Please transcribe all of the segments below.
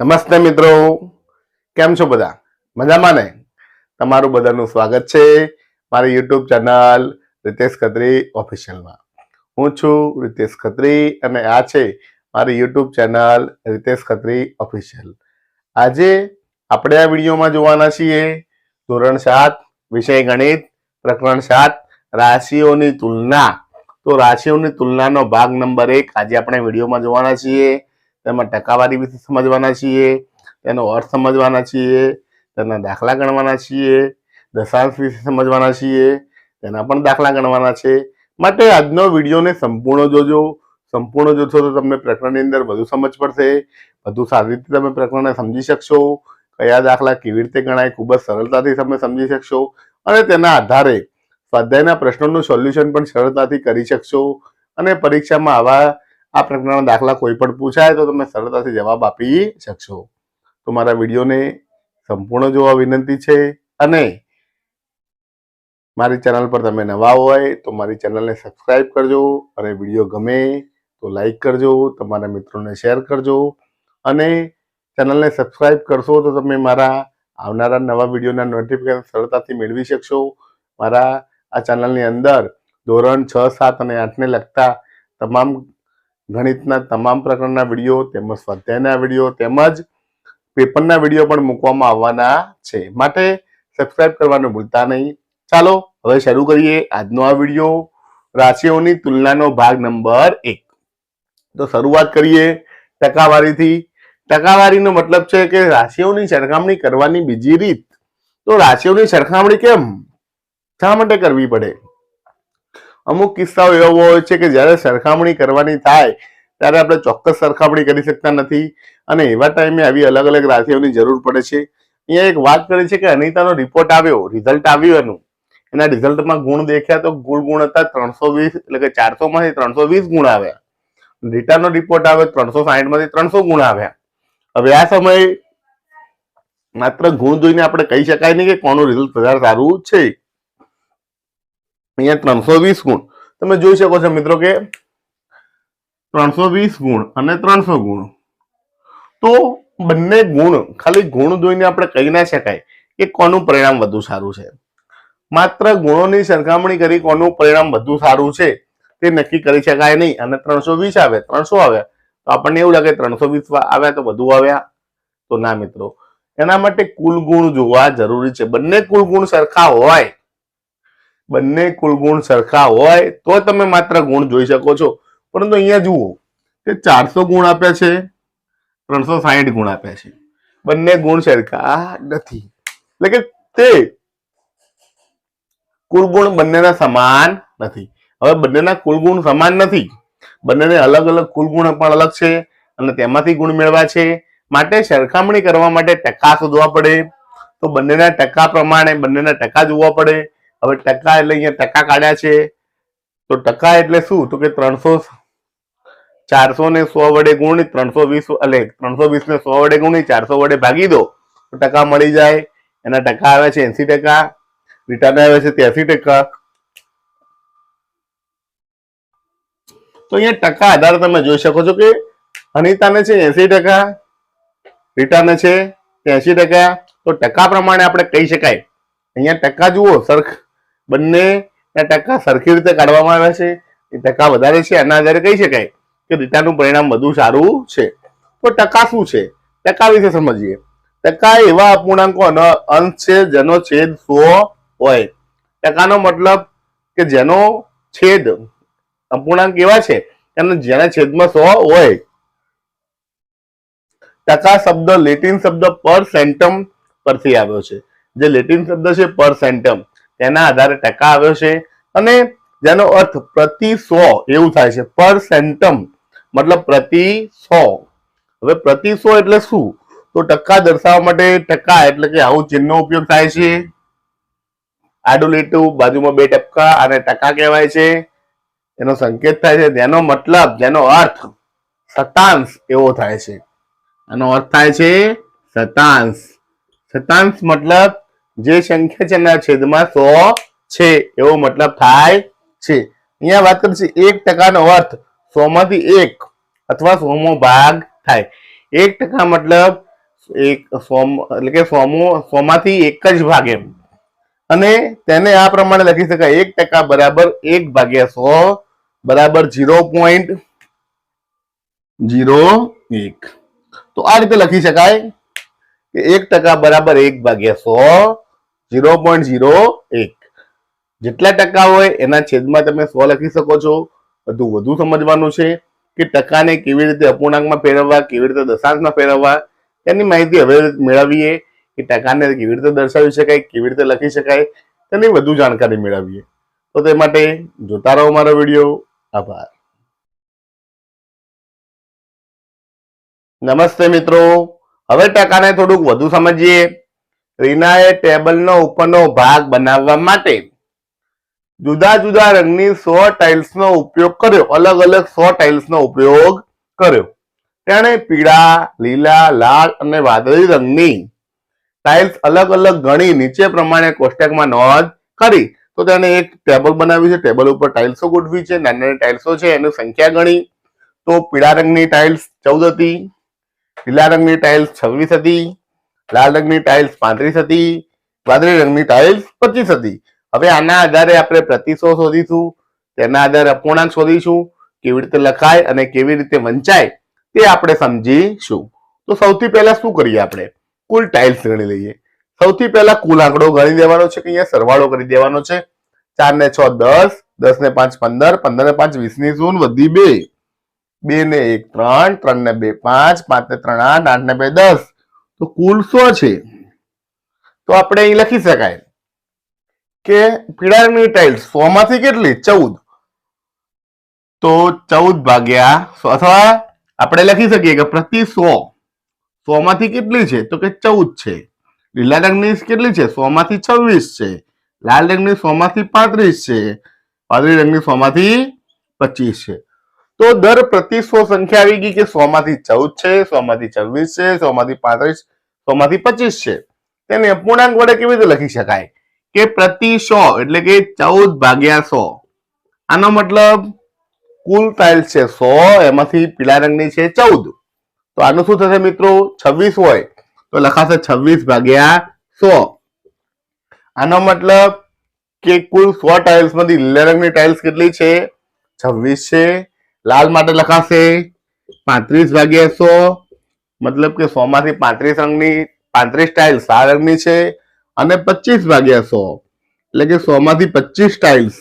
નમસ્તે મિત્રો, કેમ છો બધા? મજામાં ને? તમારું બધાનું સ્વાગત છે મારી યુટ્યુબ ચેનલ રિતેશ ખત્રી ઓફિશિયલમાં. હું છું રિતેશ ખત્રી અને આ છે મારી YouTube channel Ritesh Khatri official. આજે આપણે આ વિડીયોમાં જોવાના છીએ ધોરણ 7 વિષય ગણિત પ્રકરણ 7 રાશિઓની તુલના. તો રાશિઓની તુલનાનો ભાગ નંબર 1 આજે આપણે વિડીયોમાં જોવાના છીએ. તેમાં ટકાવારી વિશે સમજવાના છીએ, તેનો અર્થ સમજવાના છીએ, તેના દાખલા ગણવાના છીએ, દશાંશ વિશે સમજવાના છીએ, તેના પણ દાખલા ગણવાના છે. માટે આજનો વિડીયોને સંપૂર્ણ જોજો. સંપૂર્ણ જોશો તો તમને પ્રકરણની અંદર વધુ સમજ પડશે, વધુ સારી રીતે તમે પ્રકરણને સમજી શકશો. કયા દાખલા કેવી રીતે ગણાય ખૂબ જ સરળતાથી તમે સમજી શકશો અને તેના આધારે સ્વાધ્યાયના પ્રશ્નોનું સોલ્યુશન પણ સરળતાથી કરી શકશો. અને પરીક્ષામાં આ પ્રકારના દાખલા કોઈ પણ પૂછાય તો તમે સરળતાથી જવાબ આપી શકશો. તો મારા વિડીયોને સંપૂર્ણ જોવા વિનંતી છે અને મારી ચેનલ પર તમે નવા હોય તો મારી ચેનલને સબસ્ક્રાઇબ કરજો અને વિડીયો ગમે તો લાઈક કરજો, તમારા મિત્રોને શેર કરજો અને ચેનલને સબસ્ક્રાઇબ કરશો તો તમે મારા આવનારા નવા વિડીયોના નોટિફિકેશન સરળતાથી મેળવી શકશો. મારા આ ચેનલની અંદર ધોરણ 6, 7 અને 8ને લગતા તમામ ગણિતના તમામ પ્રકારના વિડીયો તેમજ સ્વાધ્યાયના વિડીયો તેમજ પેપરના વિડીયો પણ મૂકવામાં આવવાના છે. માટે સબસ્ક્રાઇબ કરવાનું ભૂલતા નહીં. ચાલો હવે શરૂ કરીએ આજનો આ વિડીયો રાશિઓની તુલનાનો ભાગ નંબર 1. તો શરૂઆત કરીએ ટકાવારીથી. ટકાવારીનો મતલબ છે કે રાશિઓની સરખામણી કરવાની બીજી રીત. તો રાશિઓની સરખામણી શા માટે કરવી પડે? અમુક કિસ્સાઓ એવો હોય છે કે જ્યારે સરખામણી કરવાની થાય ત્યારે આપણે ચોક્કસ સરખામણી કરી શકતા નથી અને એવા ટાઈમે આવી અલગ અલગ રાશિઓની જરૂર પડે છે. અહીંયા એક વાત કરી છે કે અનિતાનો રિપોર્ટ આવ્યો, રિઝલ્ટ આવ્યું એના રિઝલ્ટમાં ગુણ દેખ્યા તો કુલ ગુણ હતા 320, એટલે કે 400 માંથી 320 ગુણ આવ્યા. રીટાનો રિપોર્ટ આવ્યો 360 માંથી 300 ગુણ આવ્યા. હવે આ સમયે માત્ર ગુણ જોઈને આપણે કહી શકાય નહીં કે કોનું રિઝલ્ટ વધારે સારું છે. અહીંયા 320 ગુણ તમે જોઈ શકો છો મિત્રો કે 320 ગુણ અને 300 ગુણ. તો બંને ગુણ ખાલી ગુણ જોઈને આપણે કહી ના શકાય કે કોનું પરિણામ વધુ સારું છે. માત્ર ગુણોની સરખામણી કરી કોનું પરિણામ વધુ સારું છે તે નક્કી કરી શકાય નહીં. અને 320 આવે 300 આવ્યા તો આપણને એવું લાગે 320 આવ્યા તો વધુ આવ્યા, તો ના મિત્રો. એના માટે કુલ ગુણ જોવા જરૂરી છે. બંને કુલ ગુણ સરખા હોય તો તમે માત્ર ગુણ જોઈ શકો છો. પરંતુ અહીંયા જુઓ કે 400 ગુણ આપ્યા છે, 360 ગુણ આપ્યા છે, બંને ગુણ સરખા નથી. એટલે કે તે કુલ ગુણ બંનેના સમાન નથી. હવે બંનેના કુલ ગુણ સમાન નથી, બંનેને અલગ અલગ કુલ ગુણ પણ અલગ છે અને તેમાંથી ગુણ મેળવ્યા છે. માટે સરખામણી કરવા માટે ટકા શોધવા પડે. તો બંનેના ટકા પ્રમાણે બંનેના ટકા જોવા પડે. હવે ટકા એટલે અહીંયા ટકા કાઢ્યા છે. તો ટકા એટલે શું? તો કે 400 ને 100 વડે ગુણી 320 એટલે 320 ને 100 વડે ગુણી 400 વડે ભાગી દો તો ટકા મળી જાય. એના ટકા આવે છે 80%, રીટાના આવે છે 83%. તો અહીંયા ટકા આધારે તમે જોઈ શકો છો કે અનિતાને છે 80%, રીટાને છે 83%. તો ટકા પ્રમાણે આપણે કહી શકાય. અહીંયા ટકા જુઓ બંને ટકા સરખી રીતે કાઢવામાં આવ્યા છે. એ ટકા વધારે છે, આના આધારે કહી શકાય કે રીટાનું પરિણામ વધુ સારું છે. તો ટકા શું છે? ટકા વિશે સમજીએ. ટકા એવા અપૂર્ણાંકોનો અંશ છે જેનો છેદ 100 હોય. ટકાનો મતલબ કે જેનો છેદ અપૂર્ણાંક એવા છે જેના છેદમાં 100 હોય. ટકા શબ્દ લેટિન શબ્દ પર સેન્ટમ પરથી આવ્યો છે. જે લેટિન શબ્દ છે પર સેન્ટમ તેના આધારે ટકા આવ્યો છે અને જેનો અર્થ પ્રતિ 100 એવું થાય છે. પર સેન્ટમ મતલબ પ્રતિ 100. હવે પ્રતિ 100 એટલે શું? તો ટકા દર્શાવવા માટે ટકા એટલે કે આવું ચિહ્નનો ઉપયોગ થાય છે. આડું લીટું, બાજુમાં 2 ટપકા અને ટકા કહેવાય છે. એનો સંકેત થાય છે. જેનો મતલબ જેનો અર્થ શતાંશ એવો થાય છે. આનો અર્થ થાય છે શતાંશ. શતાંશ મતલબ જે સંખ્યા છે એના છેદમાં 100 છે એવો મતલબ થાય છે. અહીંયા વાત કરી છે 1% નો અર્થ 100 માંથી 1 અથવા 100મો ભાગ થાય. 1% મતલબ એટલે કે 100 માંથી 1 જ ભાગ એમ, અને તેને આ પ્રમાણે લખી શકાય 1% બરાબર 1/100 બરાબર 0.01. તો આ રીતે લખી શકાય કે 1% બરાબર 1/100 0.01. જેટલા ટકા હોય એના છેદમાં તમે 100 લખી શકો છો. વધુ સમજવાનું છે કે ટકાને કેવી રીતે અપૂર્ણાંકમાં ફેરવવા, કેવી રીતે દશાંશમાં ફેરવવા, તેની માહિતી હવે મેળવીએ કે ટકાને કેવી રીતે દર્શાવી શકાય, કેવી રીતે લખી શકાય, તેની વધુ જાણકારી મેળવીએ. તો તે માટે જોતા રહો મારો વિડીયો. આભાર. નમસ્તે મિત્રો, હવે ટકાને થોડુંક વધુ સમજીએ. રીનાએ ટેબલનો ઉપરનો ભાગ બનાવવા માટે જુદા જુદા રંગની 100 ટાઇલ્સનો ઉપયોગ કર્યો. અલગ અલગ 100 ટાઇલ્સનો ઉપયોગ કર્યો. તેણે પીળા, લીલા, લાલ અને વાદળી રંગની ટાઇલ્સ અલગ અલગ ગણી નીચે પ્રમાણે કોષ્ટકમાં નોંધ કરી. તો તેણે એક ટેબલ બનાવ્યું છે. ટેબલ ઉપર ટાઇલ્સો ગોઠવી છે. નાની નાની ટાઇલ્સો છે, એની સંખ્યા ગણી. તો પીળા રંગની ટાઇલ્સ 14 હતી, લીલા રંગની ટાઇલ્સ 26 હતી, લાલ રંગની ટાઇલ્સ 35 હતી, વાદળી રંગની ટાઇલ્સ 25 હતી. હવે આના આધારે આપણે પ્રતિશો શોધીશું, તેના આધારે અપૂર્ણાંક શોધીશું, કેવી રીતે લખાય અને કેવી રીતે વંચાય તે આપણે સમજીશું. તો સૌથી પહેલા શું કરીએ, આપણે કુલ ટાઇલ્સ ગણી લઈએ. સૌથી પહેલા કુલ આંકડો ગણી દેવાનો છે કે અહીંયા સરવાળો કરી દેવાનો છે. 4 ને 6 10, 10 ને 5 15, 15 ને 5 20 ની શૂન્ય વધી 2, 2 ને 1 3, 3 ને 2 5, 5 ને 3 8, 8 ને 2 10. તો કુલ 100 છે. તો આપણે અહીં લખી શકાય કે પીળા રંગની ટાઇલ્સ 100 માંથી કેટલી? 14. તો 14/100, અથવા આપણે લખી શકીએ કે પ્રતિ 100 માંથી કેટલી છે? તો કે 14 છે. લીલા રંગની કેટલી છે? 100 માંથી 26 છે. લાલ રંગની 100 માંથી 35 છે. વાદળી રંગની 100 માંથી 25 છે. તો દર પ્રતિ 100 સંખ્યા આવી ગઈ કે 100 માંથી 14 છે, 100 માંથી 26 છે, 100 માંથી 35, 100 માંથી 25 છે. તેને અપૂર્ણાંક વડે કેવી રીતે લખી શકાય કે પ્રતિ 100 એટલે કે 14/100. આનો મતલબ કુલ ટાઇલ્સ છે 100, એમાંથી પીળા રંગની છે 14. તો આનું શું થશે મિત્રો? 26 હોય તો લખાશે 26/100. આનો મતલબ કે કુલ 100 ટાઇલ્સ માંથી લીલા રંગની ટાઇલ્સ કેટલી છે? 26 છે. લાલ માટે લખાશે 35/100, મતલબ કે 100 માંથી 35 રંગની 35 ટાઇલ્સ લાલ રંગની છે, અને 25/100 એટલે કે 100 માંથી 25 ટાઇલ્સ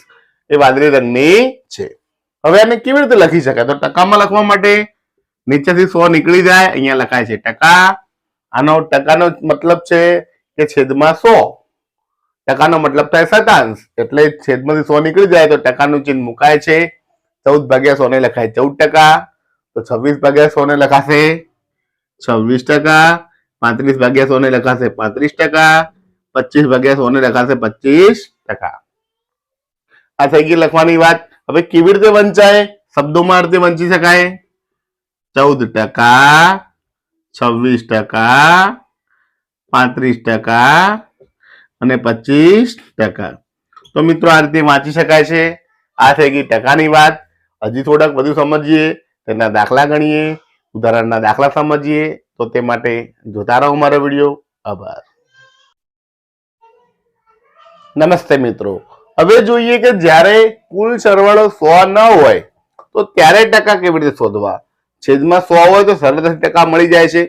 એ વાદળી રંગની છે. હવે આને કેવી રીતે લખી શકાય? તો ટકામાં લખવા માટે નીચેથી 100 નીકળી જાય, અહીંયા લખાય છે ટકા. આનો ટકાનો મતલબ છે કે છેદમાં 100. ટકાનો મતલબ થાય શતાંશ, એટલે છેદમાંથી 100 નીકળી જાય તો ટકાનું ચિહ્ન મુકાય છે. 14/100 ને લખાય 14%. તો 26/100 ને લખાશે 26%. 35/100 ને લખાશે 35%. 25/100 ને લખાશે 25%. આ થઈ ગઈ લખવાની વાત. હવે કેવી રીતે વંચાય? શબ્દોમાં રીતે વંચી શકાય. 14%, 26%, 35% અને 25%. તો મિત્રો આ રીતે વાંચી શકાય છે. આ થઈ ગઈ ટકાની વાત. હજી થોડાક વધુ સમજીએ, તેના દાખલા ગણીએ, ઉદાહરણના દાખલા સમજીએ. તો તે માટે જોતા રહો મારો વિડીયો. આભાર. નમસ્તે મિત્રો, હવે જોઈએ કે જ્યારે કુલ સરવાળો 100 ન હોય તો ત્યારે ટકા કેવી રીતે શોધવા. છેદમાં 100 હોય તો સરળતાથી ટકા મળી જાય છે,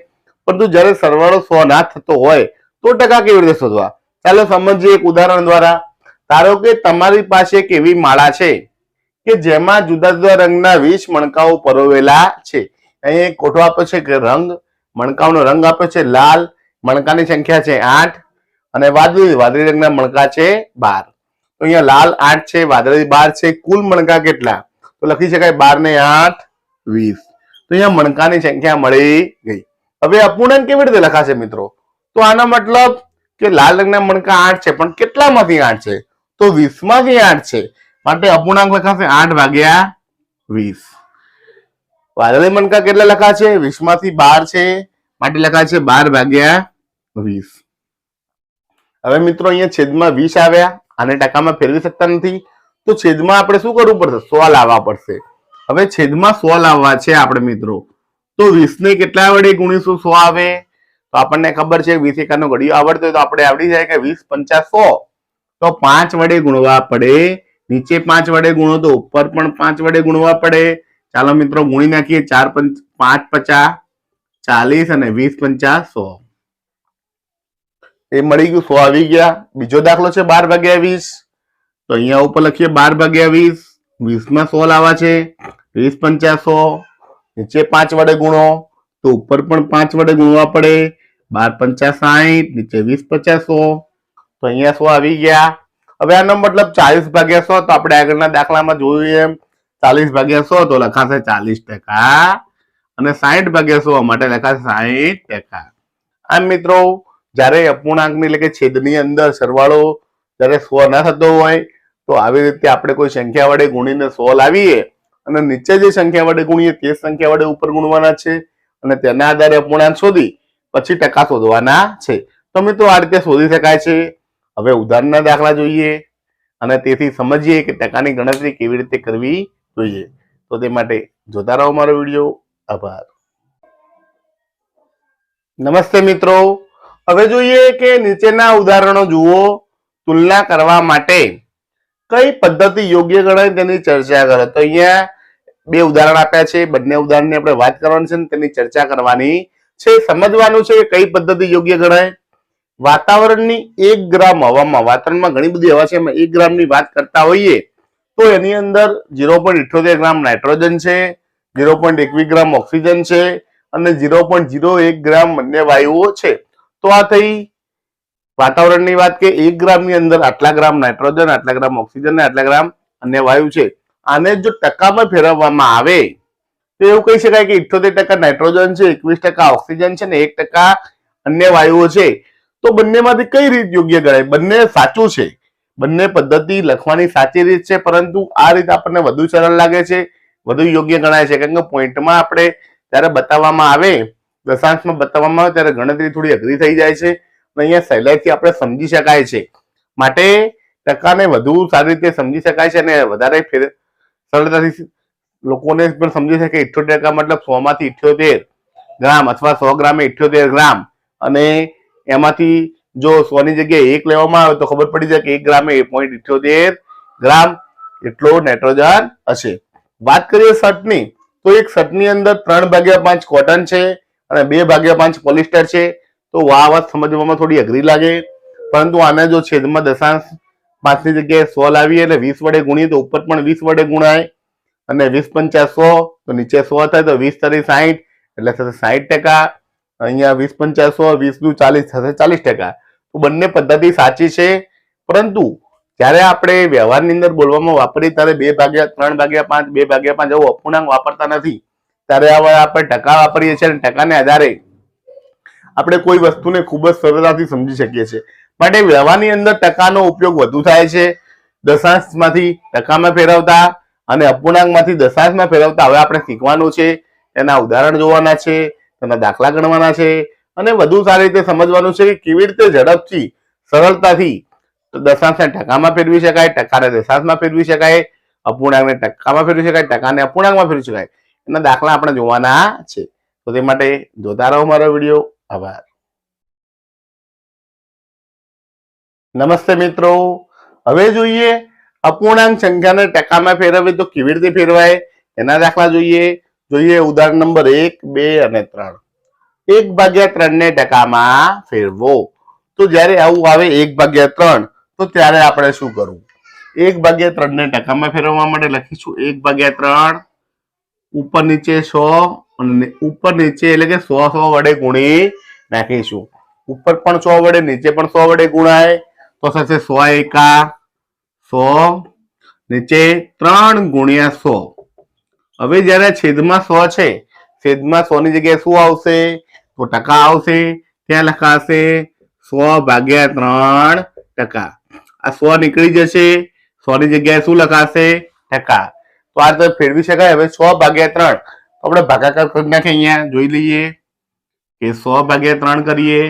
પરંતુ જ્યારે સરવાળો 100 ના થતો હોય તો ટકા કેવી રીતે શોધવા? ચાલો સમજીએ એક ઉદાહરણ દ્વારા. ધારો કે તમારી પાસે એક એવી માળા છે કે જેમાં જુદા જુદા રંગના 20 મણકાઓ પરોવેલા છે. અહીં એક કોઠો આપ્યો છે કે મણકાઓનો રંગ આપ્યો છે લાલ, મણકાની સંખ્યા છે 8, અને વાદળી રંગના મણકા છે 12. તો અહીંયા લાલ 8 છે, વાદળી 12 છે. કુલ મણકા કેટલા? તો લખી શકાય 12 ને 8 20. તો અહીંયા મણકાની સંખ્યા મળી ગઈ. હવે અપૂર્ણાંક કેવી રીતે લખાશે મિત્રો? તો આનો મતલબ કે લાલ રંગના મણકા 8 છે, પણ કેટલામાંથી 8 છે? તો 20 માંથી 8 છે, માટે અપૂર્ણાંક લખાશે 8/20. વાદળી મણકા કેટલા લખાશે? 20 માંથી 12 છે, માટે લખાશે 12/20. હવે મિત્રો અહીંયા છેદમાં 20 આવ્યા, આને ટકામાં ફેરવી શકતા નથી, તો છેદમાં આપણે શું કરવું પડશે? 100 લાવવા પડશે. હવે છેદમાં 100 લાવવા છે આપણે મિત્રો, તો 20 ને કેટલા વડે ગુણીશું 100 આવે? તો આપણને ખબર છે 20 એકાનો ઘડિયો આવડતો હોય તો આપણે આવડી જાય કે 20 પંચા 100, તો 5 વડે ગુણવા પડે. નીચે 5 વડે ગુણો તો ઉપર પણ 5 વડે ગુણવા પડે. ચાલો મિત્રો ગુણી નાખીએ. 5 પચા 40 અને 20 પંચા 100. એ મળી ગયું. 100 આવી ગયા. બીજો દાખલો છે 12 ભાગ્યા 20. તો અહીંયા ઉપર લખીએ 12 ભાગ્યા 20. 20 માં 100 લાવવા છે. 20 પંચા 100. નીચે 5 વડે ગુણો તો ઉપર પણ 5 વડે ગુણવા પડે. 12 પંચા 60. નીચે 20 પંચા 100. તો અહીંયા 100 આવી ગયા. હવે આનો મતલબ 40 ભાગ્યા 100. તો આપણે આગળના દાખલામાં જોયું એમ 40 ભાગ્યા 100 તો લખાશે 40%, અને 60 ભાગ્યા 100 માટે લખાશે 60%. આમ મિત્રો જ્યારે અપૂર્ણાંકની એટલે કે છેદની અંદર સરવાળો જ્યારે 100 ના થતો હોય તો આવી રીતે આપણે કોઈ સંખ્યા વડે ગુણીને 100 લાવીએ અને નીચે જે સંખ્યા વડે ગુણીએ તે સંખ્યા વડે ઉપર ગુણવાના છે અને તેના આધારે અપૂર્ણાંક શોધી પછી ટકા શોધવાના છે. તો મિત્રો આ રીતે શોધી શકાય છે. હવે ઉદાહરણના દાખલા જોઈએ અને તેથી સમજીએ કે ટકાની ગણતરી કેવી રીતે કરવી જોઈએ. તો તે માટે જોતા રહો મારો વિડીયો. આભાર. નમસ્તે મિત્રો. હવે જોઈએ કે નીચેના ઉદાહરણો જુઓ. તુલના કરવા માટે કઈ પદ્ધતિ યોગ્ય ગણાય તેની ચર્ચા કરો. તો અહીંયા 2 ઉદાહરણ આપ્યા છે. બંને ઉદાહરણની આપણે વાત કરવાની છે અને તેની ચર્ચા કરવાની છે. સમજવાનું છે કે કઈ પદ્ધતિ યોગ્ય ગણાય. વાતાવરણની 1 ગ્રામ હવામાં, વાતાવરણમાં ઘણી બધી હવા છે, એમાં 1 ગ્રામની વાત કરતા હોઈએ તો એની અંદર 0.78 ગ્રામ નાઇટ્રોજન છે, 0.21 ગ્રામ ઓક્સિજન છે અને 0.01 ગ્રામ અન્ય વાયુઓ છે. તો આ થઈ વાતાવરણની વાત કે 1 ગ્રામની અંદર આટલા ગ્રામ નાઇટ્રોજન, આટલા ગ્રામ ઓક્સિજન અને આટલા ગ્રામ અન્ય વાયુ છે. આને જો ટકામાં ફેરવવામાં આવે તો એવું કહી શકાય કે 78% નાઇટ્રોજન છે, 21% ઓક્સિજન છે ને 1% અન્ય વાયુઓ છે. તો બંનેમાંથી કઈ રીત યોગ્ય ગણાય? બંને સાચું છે. બંને પદ્ધતિ લખવાની સાચી રીત છે, પરંતુ આ રીત આપણને વધુ સરળ લાગે છે, વધુ યોગ્ય ગણાય છે. કારણ કે પોઈન્ટમાં આપણે ત્યારે બતાવવામાં આવે, દશાંશમાં બતાવવામાં આવે ત્યારે ગણતરી થોડી અઘરી થઈ જાય છે. અહીંયા સહેલાઈથી આપણે સમજી શકાય છે. માટે ટકાને વધુ સારી રીતે સમજી શકાય છે અને વધારે સરળતાથી લોકોને પણ સમજી શકે. 78% મતલબ 100 માંથી 78 ગ્રામ અથવા 100 ગ્રામે 78 ગ્રામ, અને એમાંથી જો 100 ની જગ્યાએ 1 લેવામાં આવે તો ખબર પડી જાય કે 1 ગ્રામે 1.78 ગ્રામ એટલો નાઇટ્રોજન હશે. વાત કરીએ શર્ટની, તો એક શર્ટની અંદર 3/5 કોટન છે અને 2/5 પોલિસ્ટર છે. તો આ વાત સમજવામાં થોડી અઘરી લાગે, પરંતુ આને જો છેદમાં દશાંશ 5 ની જગ્યાએ 100 લાવીએ એટલે 20 વડે ગુણીએ તો ઉપર પણ 20 વડે ગુણાય, અને 20 પંચા 100 તો નીચે 100 થાય તો 20 તરી 60 એટલે થશે 60%. અહીંયા 20 પંચા 100, 20 દુ 40 થશે 40%. તો બંને પદ્ધતિ સાચી છે, પરંતુ જ્યારે આપણે વ્યવહારની અંદર બોલવામાં વાપરીએ ત્યારે 2/3/5 2/5 એવું અપૂર્ણાંક વાપરતા નથી. ત્યારે આપણે ટકા વાપરીએ છીએ અને ટકાને આધારે આપણે કોઈ વસ્તુને ખૂબ જ સરળતાથી સમજી શકીએ છીએ. માટે વ્યવહારની અંદર ટકાનો ઉપયોગ વધુ થાય છે, દશાંશમાંથી ટકામાં ફેરવતા અને અપૂર્ણાંકમાંથી દશાંશમાં ફેરવતા. હવે આપણે શીખવાનું છે, એના ઉદાહરણ જોવાના છે, તેના દાખલા ગણવાના છે અને વધુ સારી રીતે સમજવાનું છે કે કેવી રીતે ઝડપથી સરળતાથી દશાંશને ટકામાં ફેરવી શકાય, ટકાને દશાંશમાં ફેરવી શકાય, અપૂર્ણાંકને ટકામાં ફેરવી શકાય, ટકાને અપૂર્ણાંકમાં ફેરવી શકાય. એના દાખલા આપણે જોવાના છે. તો તે માટે જોતા રહો મારો વિડીયો. આભાર. નમસ્તે મિત્રો. હવે જોઈએ અપૂર્ણાંક સંખ્યાને ટકામાં ફેરવવી તો કેવી રીતે ફેરવાય એના દાખલા જોઈએ. ઉદાહરણ નંબર 1, 2 અને 3. 1/3 ને ટકામાં ફેરવો. તો જ્યારે આવું આવે 1/3 તો ત્યારે આપણે શું કરવું? 1/3 ને ટકામાં ફેરવવા માટે લખીશું 1/3 ઉપર નીચે 100 અને ઉપર નીચે એટલે કે 100 વડે ગુણી નાખીશું. ઉપર પણ 100 વડે, નીચે પણ 100 વડે ગુણાય તો થશે 100 એકા 100, નીચે 3 ગુણ્યા 100. હવે જયારે છેદમાં 100 છે, છેદમાં 100 ની જગ્યાએ શું આવશે? તો ટકા આવશે. ત્યાં લખાશે 100/3%. આ 100 નીકળી જશે, 100 ની જગ્યાએ શું લખાશે? ટકા. તો આ તો ફેરવી શકાય. હવે 100/3 આપણે ભાગાકાર કરી નાખીએ. અહીંયા જોઈ લઈએ કે 100/3 કરીએ.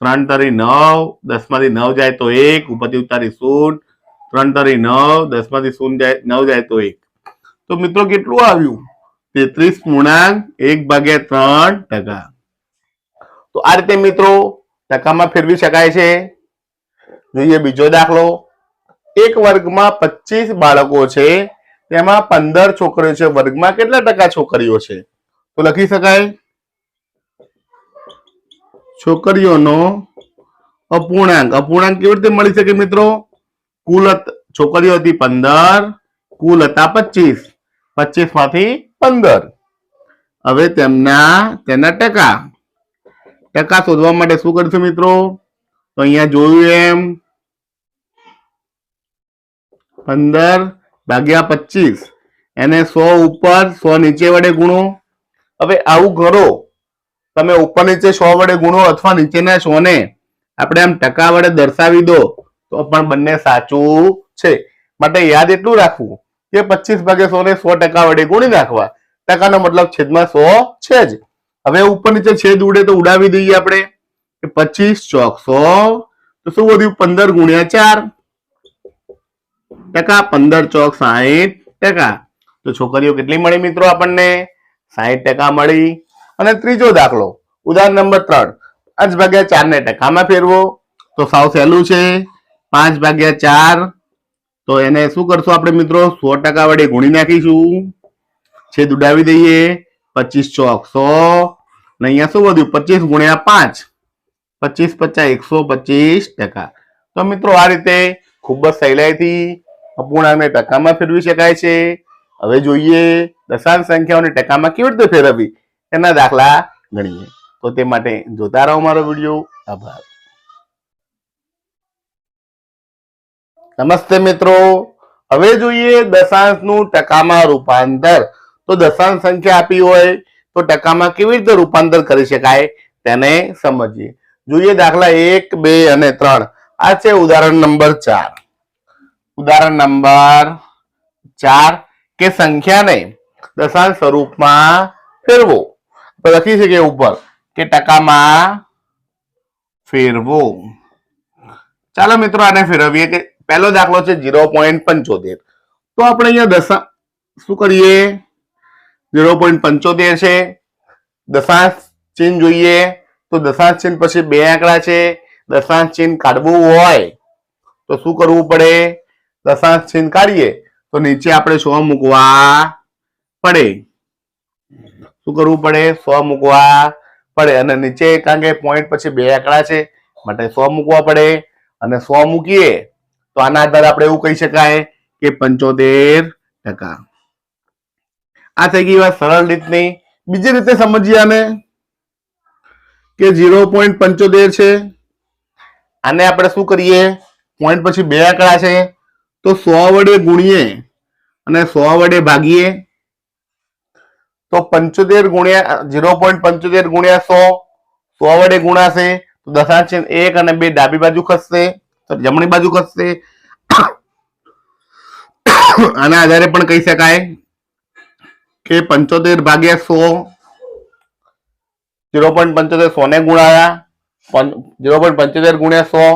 3 તરી 9, 10 માંથી 9 જાય તો 1, ઉપરથી ઉતારી 0, 3 તરી 9, 10 માંથી 9 જાય તો 1. તો મિત્રો કેટલું આવ્યું? 33.1/3%. તો આ રીતે મિત્રો ટકામાં ફેરવી શકાય છે. જોઈએ બીજો દાખલો. એક વર્ગમાં 25 બાળકો છે, તેમાં 15 છોકરીઓ છે. વર્ગમાં કેટલા ટકા છોકરીઓ છે? તો લખી શકાય છોકરીઓનો અપૂર્ણાંક. અપૂર્ણાંક કેવી રીતે મળી શકે મિત્રો? કુલ છોકરીઓ હતી 15, કુલ હતા 25, 25 માંથી 15. હવે તેના ટકા શોધવા માટે શું કરીશું મિત્રો? તો અહીંયા જોયું એમ 15 ભાગ્યા 25, એને 100 ઉપર 100 નીચે વડે ગુણો. હવે આવું કરો તમે, ઉપર નીચે 100 વડે ગુણો અથવા નીચેના 100 ને આપણે આમ ટકા વડે દર્શાવી દો તો પણ બંને સાચું છે. માટે યાદ એટલું રાખવું કે 25 ભાગ્યા 100 ને 100% વડે ગુણી નાખવા. ટકાનો મતલબ છેદમાં 100 છે જ. હવે ઉપર નીચે છેદ ઉડે તો ઉડાવી દઈએ આપણે કે 25 ચોક 100, તો શું વધ્યું? 15 ગુણ્યા 4 ટકા, 15 ચોક 60%. તો છોકરીઓ કેટલી મળી મિત્રો? આપણને 60% મળી. અને ત્રીજો દાખલો, ઉદાહરણ નંબર 3. 5 ભાગ્યા 4 ને ટકામાં ફેરવો. તો સાવ સહેલું છે. 5 ભાગ્યા 4, તો એને શું કરશું આપણે મિત્રો? 100% વડે ગુણી નાખીશું. છેદ ઉડાવી દઈએ. 25 ચોક 100, અને અહીંયા શું વધ્યું? 25 ગુણ્યા 5, 25 50 125%. તો મિત્રો આ રીતે ખૂબ જ સહેલાઈથી અપૂર્ણાંકને ટકામાં ફેરવી શકાય છે. હવે જોઈએ દશાંશ સંખ્યાઓને ટકામાં કેવી રીતે ફેરવવી એના દાખલા ગણીએ. તો તે માટે જોતા રહો મારો વિડીયો. આભાર. નમસ્તે મિત્રો. હવે જોઈએ દશાંશનું ટકામાં રૂપાંતર. તો દશાંશ સંખ્યા આપી હોય તો ટકામાં કેવી રીતે રૂપાંતર કરી શકાય તેને સમજીએ. જોઈએ દાખલા 1, 2 અને 3. આ છે ઉદાહરણ નંબર 4. ઉદાહરણ નંબર 4 કે સંખ્યાને દશાંશ સ્વરૂપમાં ફેરવો. તો લખી શકીએ ઉપર કે ટકામાં ફેરવો. ચાલો મિત્રો આને ફેરવીએ. કે પહેલો દાખલો છે 0.75. તો આપણે અહીંયા શું કરીએ? 0.75 છે. દશાંશ ચિહ્ન જોઈએ તો દશાંશ ચિહ્ન પછી બે આંકડા છે. દશાંશ ચિહ્ન કાઢવું હોય તો શું કરવું પડે? દશાંશ ચિહ્ન કાઢીએ તો નીચે આપણે 100 મૂકવા પડે. શું કરવું પડે? 100 મૂકવા પડે. અને નીચે કારણ કે પોઈન્ટ પછી બે આંકડા છે માટે 100 મૂકવા પડે. અને 100 મૂકીએ તો આના આધારે આપણે એવું કહી શકાય કે 75%. આ થઈ ગઈ વાત સરળ રીતની. બીજી રીતે સમજીએ આને કે 0.75 છે. આને આપણે શું કરીએ? પોઈન્ટ પછી બે આંકડા છે તો 100 વડે ગુણીએ અને 100 વડે ભાગીએ. તો 75 ગુણ્યા 0.75 ગુણ્યા 100 વડે ગુણાશે તો દશાંશ ચિહ્ન 1 અને 2 ડાબી બાજુ ખસશે, જમણી બાજુ ખસશે. આના આધારે પણ કહી શકાય કે 75 ભાગ્યા 100, 0.75 100 ને ગુણાયા, 0.75 ગુણ્યા 100,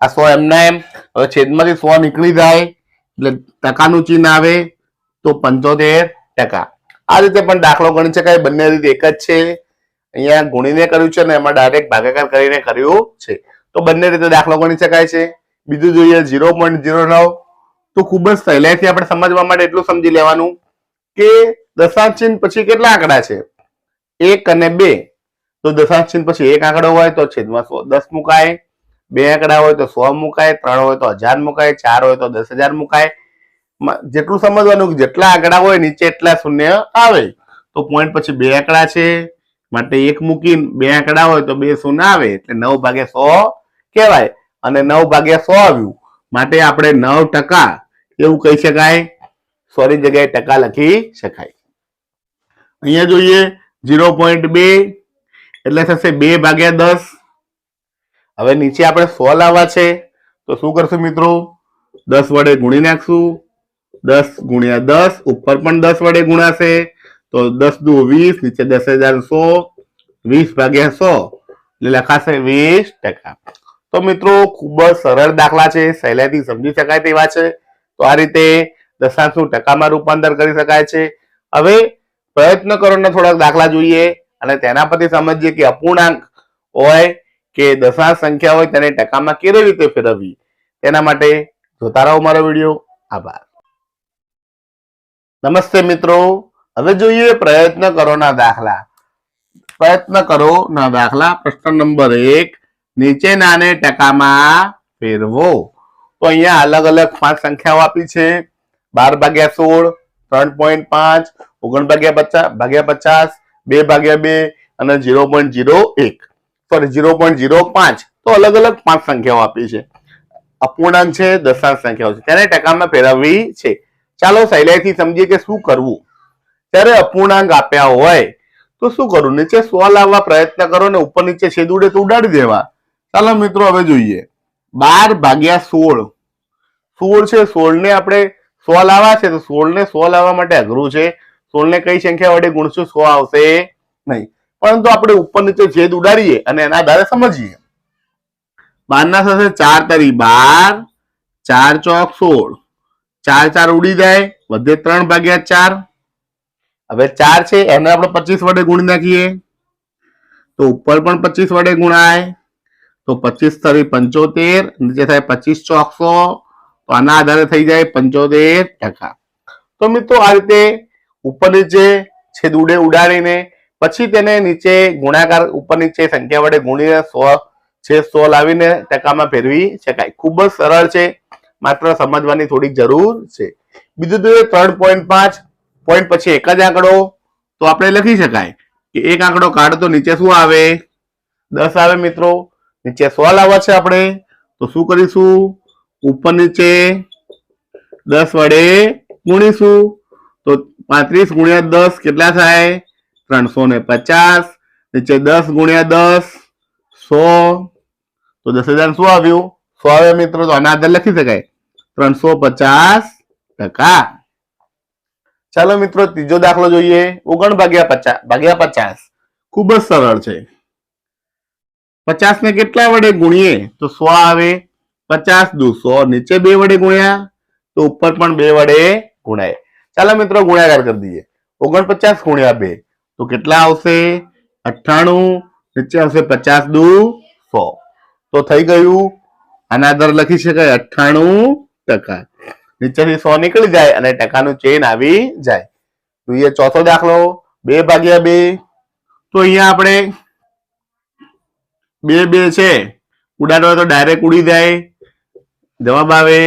આ 100 એમના એમ. હવે છેદમાંથી 100 નીકળી જાય એટલે ટકાનું ચિહ્ન આવે તો 75%. આ રીતે પણ દાખલો ગણી શકાય. બંને રીતે એક જ છે. અહીંયા ગુણીને કર્યું છે અને એમાં ડાયરેક્ટ ભાગાકાર કરીને કર્યું છે. તો બંને રીતે દાખલો ગણી શકાય છે. બીજું જોઈએ 0.09. તો ખૂબ જ સહેલાઈથી આપણે સમજવા માટે એટલું સમજી લેવાનું કે દશાંશ ચિહ્ન પછી કેટલા આંકડા છે? 1 અને 2. તો દશાંશ ચિહ્ન પછી એક આંકડો હોય તો છેદમાં 10 મુકાય, બે આંકડા હોય તો 100 મુકાય, 3 હોય તો 1000 મુકાય, 4 હોય તો 10,000 મુકાય. જેટલું સમજવાનું કે જેટલા આંકડા હોય નીચે એટલા શૂન્ય આવે. તો પોઈન્ટ પછી બે આંકડા છે માટે 1 મૂકીને બે આંકડા હોય તો 2 શૂન્ય આવે એટલે 9 ભાગ્યા 100 કહેવાય. અને 9 ભાગ્યા 100 આવ્યું માટે આપણે 9% એવું કહી શકાય. 100 ની જગ્યાએ ટકા લખી શકાય. અહીંયા જોઈએ 0.2 એટલે થશે 2 ભાગ્યા 10. હવે નીચે આપણે 100 લાવવા છે તો શું કરશું મિત્રો? 10 વડે ગુણી નાખશું. 10 ગુણ્યા 10, ઉપર પણ 10 વડે ગુણાશે તો 10 દુ 20, નીચે 10,100, 20 ભાગ્યા 100 એટલે લખાશે 20%. તો મિત્રો ખૂબ જ સરળ દાખલા છે, સહેલાઈથી સમજી શકાય તેવા છે. તો આ રીતે દશાંશનું ટકામાં રૂપાંતર કરી શકાય છે. હવે પ્રયત્ન કરો ને થોડાક દાખલા જોઈએ અને તેના પરથી સમજીએ કે અપૂર્ણાંક હોય કે દશાંશ સંખ્યા હોય તેને ટકામાં કેવી રીતે ફેરવવી, તેના માટે જોતા રહો મારો વિડીયો. આભાર. નમસ્તે મિત્રો, હવે જોઈએ પ્રયત્ન કરો ના દાખલા. પ્રયત્ન કરો ના દાખલા પ્રશ્ન નંબર 1, નીચેનાને ટકામાં ફેરવો. તો અહીંયા અલગ અલગ 5 સંખ્યાઓ આપી છે. 12/16, 3.5, 49/50, 2/2 અને 0.01, સોરી 0.05. તો અલગ અલગ 5 સંખ્યાઓ આપી છે. અપૂર્ણાંક છે, દશાંશ સંખ્યાઓ છે, તેને ટકામાં ફેરવવી છે. ચાલો સહેલાઈથી સમજીએ કે શું કરવું. ત્યારે અપૂર્ણાંક આપ્યા હોય તો શું કરવું? નીચે 100 લાવવા પ્રયત્ન કરો ને ઉપર નીચે છેદ ઉડે તો ઉડાડી દેવા. ચાલો મિત્રો હવે જોઈએ. 12/16, 16 છે. 16 ને આપણે 100 લાવવા છે તો 16 ને 100 લાવવા માટે અઘરું છે. 16 ને કઈ સંખ્યા વડે ગુણશું 100 આવશે નહીં, પરંતુ આપણે ઉપર નીચે છેદ ઉડાડીએ અને એના આધારે સમજીએ. 12 ના સાથે 4 તરી 12, 4 ચોક 16, 4 4 ઉડી જાય, વધે 3/4. હવે 4 છે એને આપણે 25 વડે ગુણી નાખીએ તો ઉપર પણ 25 વડે ગુણાય. તો 25 તરી 75, નીચે થાય 25 ચોક 100. તો આના આધારે થઈ જાય 75%. તો મિત્રો આ રીતે ઉપર નીચે છેદ ઉડે ઉડાડીને પછી તેને નીચે ગુણાકાર ઉપર નીચે સંખ્યા વડે ગુણીને 100 લાવીને ટકામાં ફેરવી શકાય. ખૂબ જ સરળ છે, માત્ર સમજવાની થોડીક જરૂર છે. બીજું તો 3.5 પોઈન્ટ પછી એક જ આંકડો, તો આપણે લખી શકાય કે એક આંકડો કાઢો તો નીચે શું આવે? 10 આવે. મિત્રો નીચે 100 લાવવા છે આપણે તો શું કરીશું? ઉપર નીચે 10 વડે ગુણીશું. તો 35 ગુણ્યા 10 કેટલા થાય? 350. નીચે 10 ગુણ્યા 10 100, તો 10,000 શું આવ્યું? 100 આવે મિત્રો. તો આના આધારે લખી શકાય 350%. ચાલો મિત્રો ત્રીજો દાખલો જોઈએ. 49/50. ખૂબ જ સરળ છે. 50 ને કેટલા વડે ગુણીએ તો 100 આવે. 50 દુ 100, નીચે 2 વડે ગુણ્યા તો ઉપર પણ 2 વડે ગુણાય. ચાલો મિત્રો ગુણાકાર કરી દઈએ. 49 ગુણ્યા 2 તો કેટલા આવશે? 98. નીચે આવશે 50 દુ 100, તો થઈ ગયું. આના આધારે લખી શકાય 98%. નીચેથી 100 નીકળી જાય અને ટકાનું ચેન આવી જાય. જોઈએ ચોથો દાખલો. 2/2. તો અહીંયા આપણે 2 છે, ઉડાડવા તો ડાયરેક્ટ ઉડી જાય. જવાબ આવે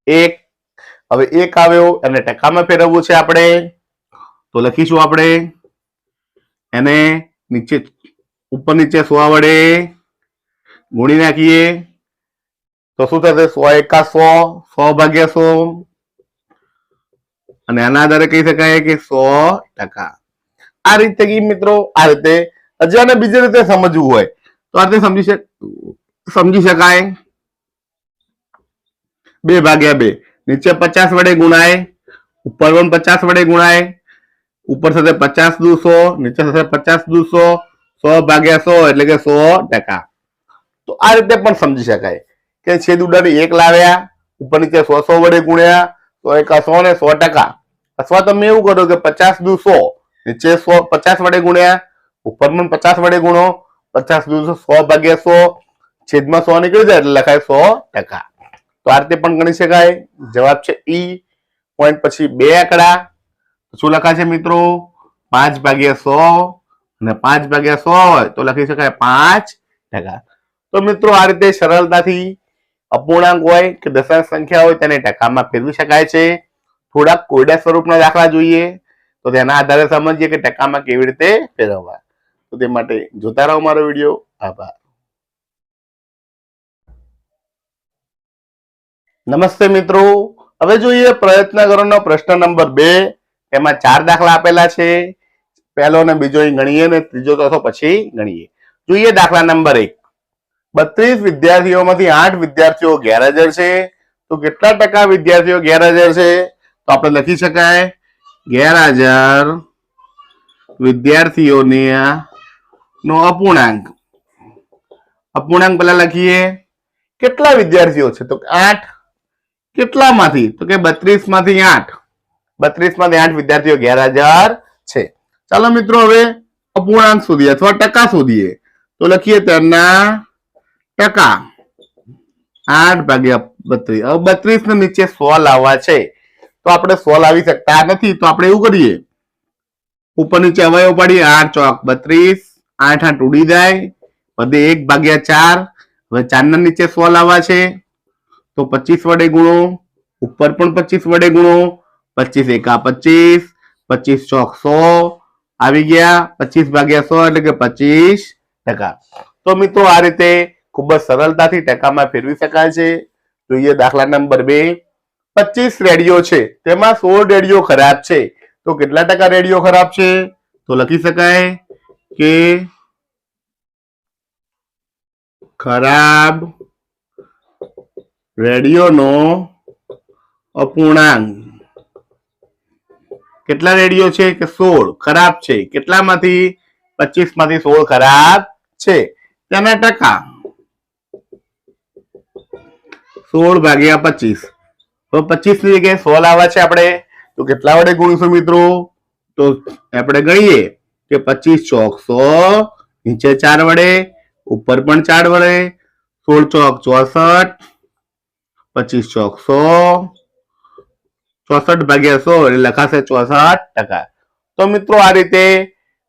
1. હવે 1 આવ્યો અને ટકામાં ફેરવવું છે આપણે તો લખીશું આપણે એને નીચે ઉપર નીચે 100 વડે ગુણી નાખીએ તો શું થશે? 100 એકા 100, 100/100. અને આના આધારે કહી શકાય કે 100%. આ રીતે મિત્રો આ રીતે હજી આને બીજી રીતે સમજવું હોય તો આ રીતે સમજી શકાય. 2/2. નીચે 50 વડે ગુણાય, ઉપર પણ 50 વડે ગુણાય. ઉપર સાથે 50 દુ 100, નીચે સાથે 50 દુ 100, 100/100 એટલે કે 100%. તો આ રીતે પણ સમજી શકાય કે છેદ ઉડાડી 1 લાવ્યા, ઉપર નીચે 100 વડે ગુણ્યા, 100 એકા 100 ને 100%. અથવા તમે એવું કરો કે 50 દુ 100, નીચે 50 વડે ગુણ્યા, ઉપર પણ 50 વડે ગુણો, 50 દુ 100/100, છેદમાં 100 નીકળી જાય એટલે લખાય 100%. તો આ રીતે પણ ગણી શકાય. જવાબ છે ઈ. પોઈન્ટ પછી 2 આંકડા. શું લખાશે મિત્રો? 5/100 અને 5/100 હોય તો લખી શકાય 5%. તો મિત્રો આ રીતે સરળતાથી અપૂર્ણાંક હોય કે દશાંશ સંખ્યા હોય તેને ટકામાં ફેરવી શકાય છે. થોડાક કોયડા સ્વરૂપના દાખલા જોઈએ તો તેના આધારે સમજીએ કે ટકામાં કેવી રીતે ફેરવવા. તો તે માટે જોતા રહો મારો વિડીયો. આભાર. નમસ્તે મિત્રો, હવે જોઈએ પ્રયત્ન કરોનો પ્રશ્ન નંબર 2. તેમાં 4 દાખલા આપેલા છે. પહેલો અને બીજો ગણીએ ને ત્રીજો ચોથો પછી ગણીએ. જોઈએ દાખલા નંબર 1. 32 વિદ્યાર્થીઓમાંથી 8 વિદ્યાર્થીઓ ગેરહાજર છે. તો કેટલા ટકા વિદ્યાર્થીઓ ગેરહાજર છે? તો આપણે લખી શકાય ગેરહાજર વિદ્યાર્થીઓની નો અપૂર્ણાંક. અપૂર્ણાંક પહેલા લખીએ. કેટલા વિદ્યાર્થીઓ છે? તો 8. કેટલામાંથી? તો કે 32 માંથી 8. 32 માંથી 8 વિદ્યાર્થીઓ ગેરહાજર છે. ચાલો મિત્રો હવે અપૂર્ણાંક શોધીએ અથવા ટકા શોધીએ. તો લખીએ તેના ટકા 8/32. હવે 32 ને નીચે 100 લાવવા છે તો આપણે 100 લાવી શકતા નથી. તો આપણે એવું કરીએ, ઉપર નીચે અવયવ પાડીએ. 8 ચોક 32, 8 8 ઉડી જાય, વધે 1/4. હવે 4 ના નીચે 100 લાવવા છે તો 25 વડે ગુણો, ઉપર પણ 25 વડે ગુણો. 25 એકા 25, 25 ચોક 100 આવી ગયા. 25/100 એટલે કે 25%. તો મિત્રો આ રીતે ખૂબ જ સરળતાથી ટકામાં ફેરવી શકાય છે. જોઈએ દાખલા નંબર 2. 25 રેડિયો છે, તેમાં 16 રેડિયો ખરાબ છે, તો કેટલા ટકા રેડિયો ખરાબ છે? તો લખી શકાય કે ખરાબ રેડિયોનો અપૂર્ણાંક. કેટલા રેડિયો છે? કે 16 ખરાબ છે. કેટલામાંથી? 25 માંથી 16 ખરાબ છે. તેના ટકા 16/25. તો 25 ની જગ્યાએ 100 લાવવા છે આપણે, તો કેટલા વડે ગુણીશું મિત્રો? તો આપણે ગણીએ કે 25 ચોક 100, નીચે 4 વડે, ઉપર પણ 4 વડે. 16 ચોક 64, 25 ચોક 100, 64/100 એટલે લખાશે 64%. તો મિત્રો આ રીતે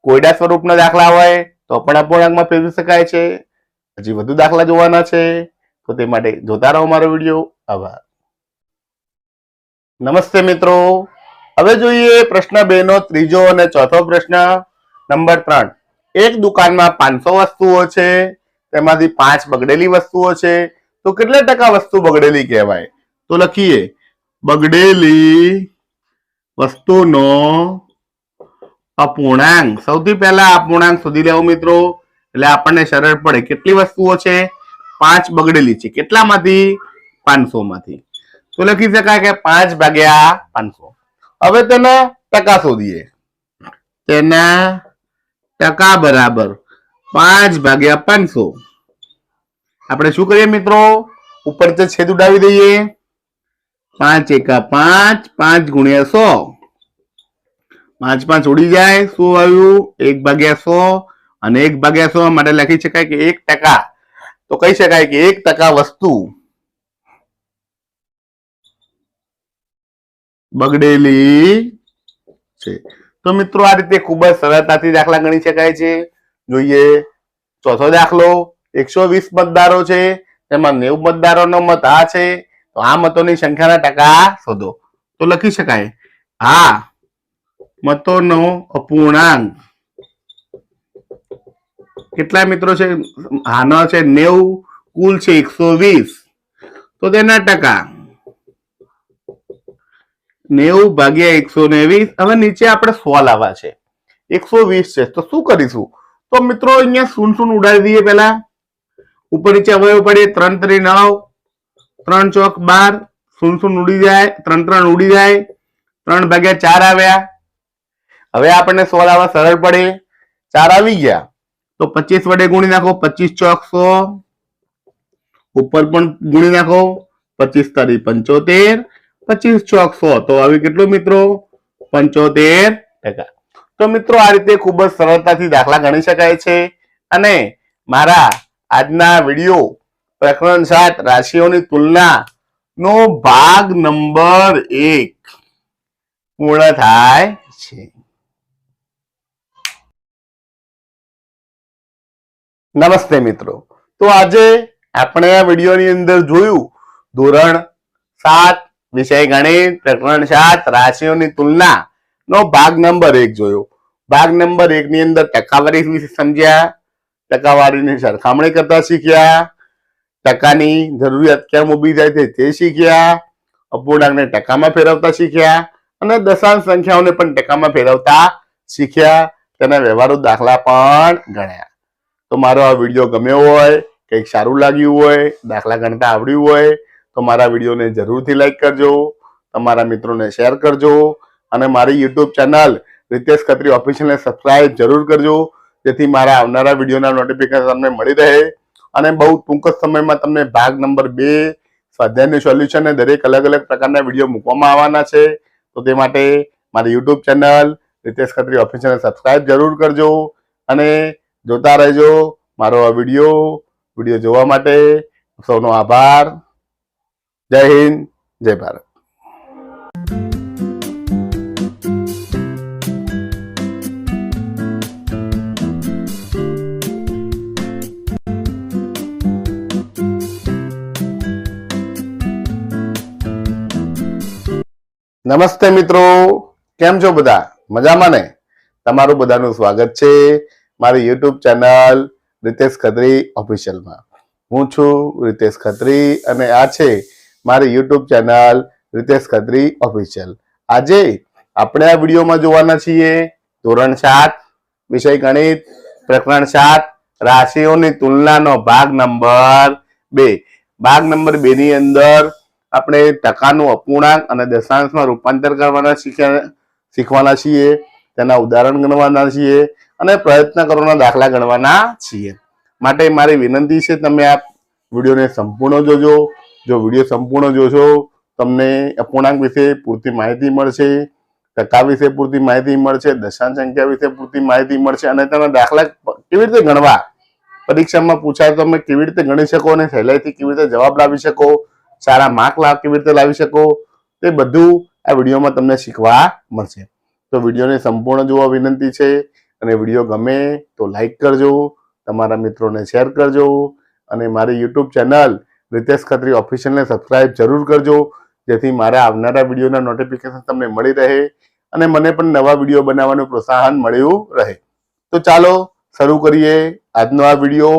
કોયડા સ્વરૂપના દાખલા હોય તો પણ અપૂર્ણાંકમાં ફેરવી શકાય છે. હજી વધુ દાખલા જોવાના છે તો તે માટે જોતા રહો મારો વિડીયો. આભાર. નમસ્તે મિત્રો, હવે જોઈએ પ્રશ્ન 2 નો ત્રીજો અને ચોથો પ્રશ્ન. નંબર 3. એક દુકાનમાં 500 વસ્તુઓ છે, તેમાંથી 5 બગડેલી વસ્તુઓ છે, તો કેટલા ટકા વસ્તુ બગડેલી કહેવાય? તો લખીએ બગડેલી વસ્તુનો અપૂર્ણાંક. સૌથી પહેલા અપૂર્ણાંક શોધી લેવો મિત્રો, એટલે આપણને સરળ પડે. કેટલી વસ્તુઓ છે? 5 બગડેલી છે. કેટલામાંથી? 500 માંથી. તો લખી શકાય કે 5/500. હવે તેના ટકા શોધીએ. તેના ટકા બરાબર 5/500. આપણે શું કરીએ મિત્રો? ઉપર છેદ ઉડાવી દઈએ. 5 એકા 5, 5 ગુણ્યા 100. 5 5 ઉડી જાય. શું આવ્યું? 1/100. અને 1/100 માટે લખી શકાય કે 1%. તો કહી શકાય કે 1% વસ્તુ બગડેલી છે. તો મિત્રો આ રીતે ખૂબ જ સરળતાથી દાખલા ગણી શકાય છે. જોઈએ ચોથો દાખલો. 120 મતદારો છે, તેમાં 90 મતદારોનો મત આ છે, તો આ મતોની સંખ્યાના ટકા શોધો. તો લખી શકાય આ મતોનો અપૂર્ણાંક કેટલા મિત્રો છે? આનો છે 90, કુલ છે 120, તો તેના ટકા 90/120. હવે નીચે આપણે 100 લાવવા છે, 120 છે, તો શું કરીશું? તો મિત્રો અહીંયા 0 ઉડાડી દઈએ. પહેલા ઉપર નીચે અવયવ પડે. 3 3 9, 3 ચોક 12, 0 ઉડી જાય, 3 3 ઉડી જાય, 3/4 આવ્યા. હવે આપણને 100 લાવવા સરળ પડે. 4 આવી ગયા તો 25 વડે ગુણી નાખો. 25 ચોક 100, ઉપર પણ ગુણી નાખો. 25 તારી 75, 25 ચોક 100, તો આવી કેટલું મિત્રો? 75%. તો મિત્રો આ રીતે ખૂબ જ સરળતાથી દાખલા ગણી શકાય છે. અને મારા આજના વિડીયો પ્રકરણ 7 રાશિઓની તુલના નો ભાગ નંબર 1 પૂર્ણ થાય છે. નમસ્તે મિત્રો, તો આજે આપણે આ વિડીયોની અંદર જોયું ધોરણ 7 વિષય ગણિત પ્રકરણ 7 રાશિઓની તુલના નો ભાગ નંબર 1 જોયો. ભાગ નંબર 1 ની અંદર ટકાવારી વિશે સમજ્યા, ટકાવારીની સરખામણી કરતા શીખ્યા, ટકાની જરૂરિયાત કેમ ઊભી થાય છે તે શીખ્યા, અપૂર્ણાંકને ટકામાં ફેરવતા શીખ્યા અને દશાંશ સંખ્યાઓને પણ ટકામાં ફેરવતા શીખ્યા. તેના વ્યવહારુ દાખલા પણ ગણ્યા. તો મારો આ વિડીયો ગમ્યો હોય, કંઈક સારું લાગ્યું હોય, દાખલા ગણતા આવડ્યું હોય તો મારા વિડીયોને જરૂરથી લાઈક કરજો, તમારા મિત્રોને શેર કરજો અને મારી યુટ્યુબ ચેનલ રિતેશ ખત્રી ઓફિશિયલને સબસ્ક્રાઇબ જરૂર કરજો, જેથી મારા આવનારા વિડીયોના નોટિફિકેશન તમને મળી રહે. અને બહુ ટૂંક જ સમયમાં તમને ભાગ નંબર 2 સ્વાધ્યાયનું સોલ્યુશન અને દરેક અલગ અલગ પ્રકારના વિડીયો મૂકવામાં આવવાના છે. તો તે માટે મારી યુટ્યુબ ચેનલ રિતેશ ખત્રી ઓફિશિયલને સબસ્ક્રાઇબ જરૂર કરજો અને જોતા રહેજો મારો આ વિડીયો જોવા માટે સૌનો આભાર. જય હિન્દ, જય ભારત. નમસ્તે મિત્રો, કેમ છો બધા? મજામાં ને? તમારું બધાનું સ્વાગત છે મારી યુટ્યુબ ચેનલ રીતેશ ખત્રી ઓફિશિયલમાં. હું છું રીતેશ ખત્રી અને આ છે મારી YouTube channel Ritesh Khatri official. આજે આપણે આ વિડીયોમાં જોવાના છીએ ધોરણ 7 વિષય ગણિત પ્રકરણ 7 રાશિઓની તુલનાનો ભાગ નંબર 2. ભાગ નંબર 2 ની અંદર આપણે ટકાનું અપૂર્ણાંક અને દશાંશમાં રૂપાંતર કરવાના શીખવાના છીએ, તેના ઉદાહરણ ગણવાના છીએ અને પ્રયત્ન કરવાના દાખલા ગણવાના છીએ. માટે મારી વિનંતી છે તમે આ વિડીયોને સંપૂર્ણ જોજો. જો વિડીયો સંપૂર્ણ જોશો તમને અપૂર્ણાંક વિશે પૂરતી માહિતી મળશે, ટકા વિશે પૂરતી માહિતી મળશે, દશાંશ સંખ્યા વિશે પૂરતી માહિતી મળશે અને તેના દાખલા કેવી રીતે ગણવા, પરીક્ષામાં પૂછાય તો તમે કેવી રીતે ગણી શકો અને સહેલાઈથી કેવી રીતે જવાબ લાવી શકો, સારા માર્ક કેવી રીતે લાવી શકો, તે બધું આ વિડીયોમાં તમને શીખવા મળશે. તો વિડીયોને સંપૂર્ણ જોવા વિનંતી છે અને વિડીયો ગમે તો લાઈક કરજો, તમારા મિત્રોને શેર કરજો અને મારી યુટ્યુબ ચેનલ રીતેશ ખત્રી ઓફિશિયલને સબસ્ક્રાઇબ જરૂર કરજો, જેથી મારા આવનારા વિડીયોના નોટિફિકેશન તમને મળી રહે અને મને પણ નવા વિડીયો બનાવવાનું પ્રોત્સાહન મળ્યું રહે. તો ચાલો શરૂ કરીએ આજનો આ વિડીયો.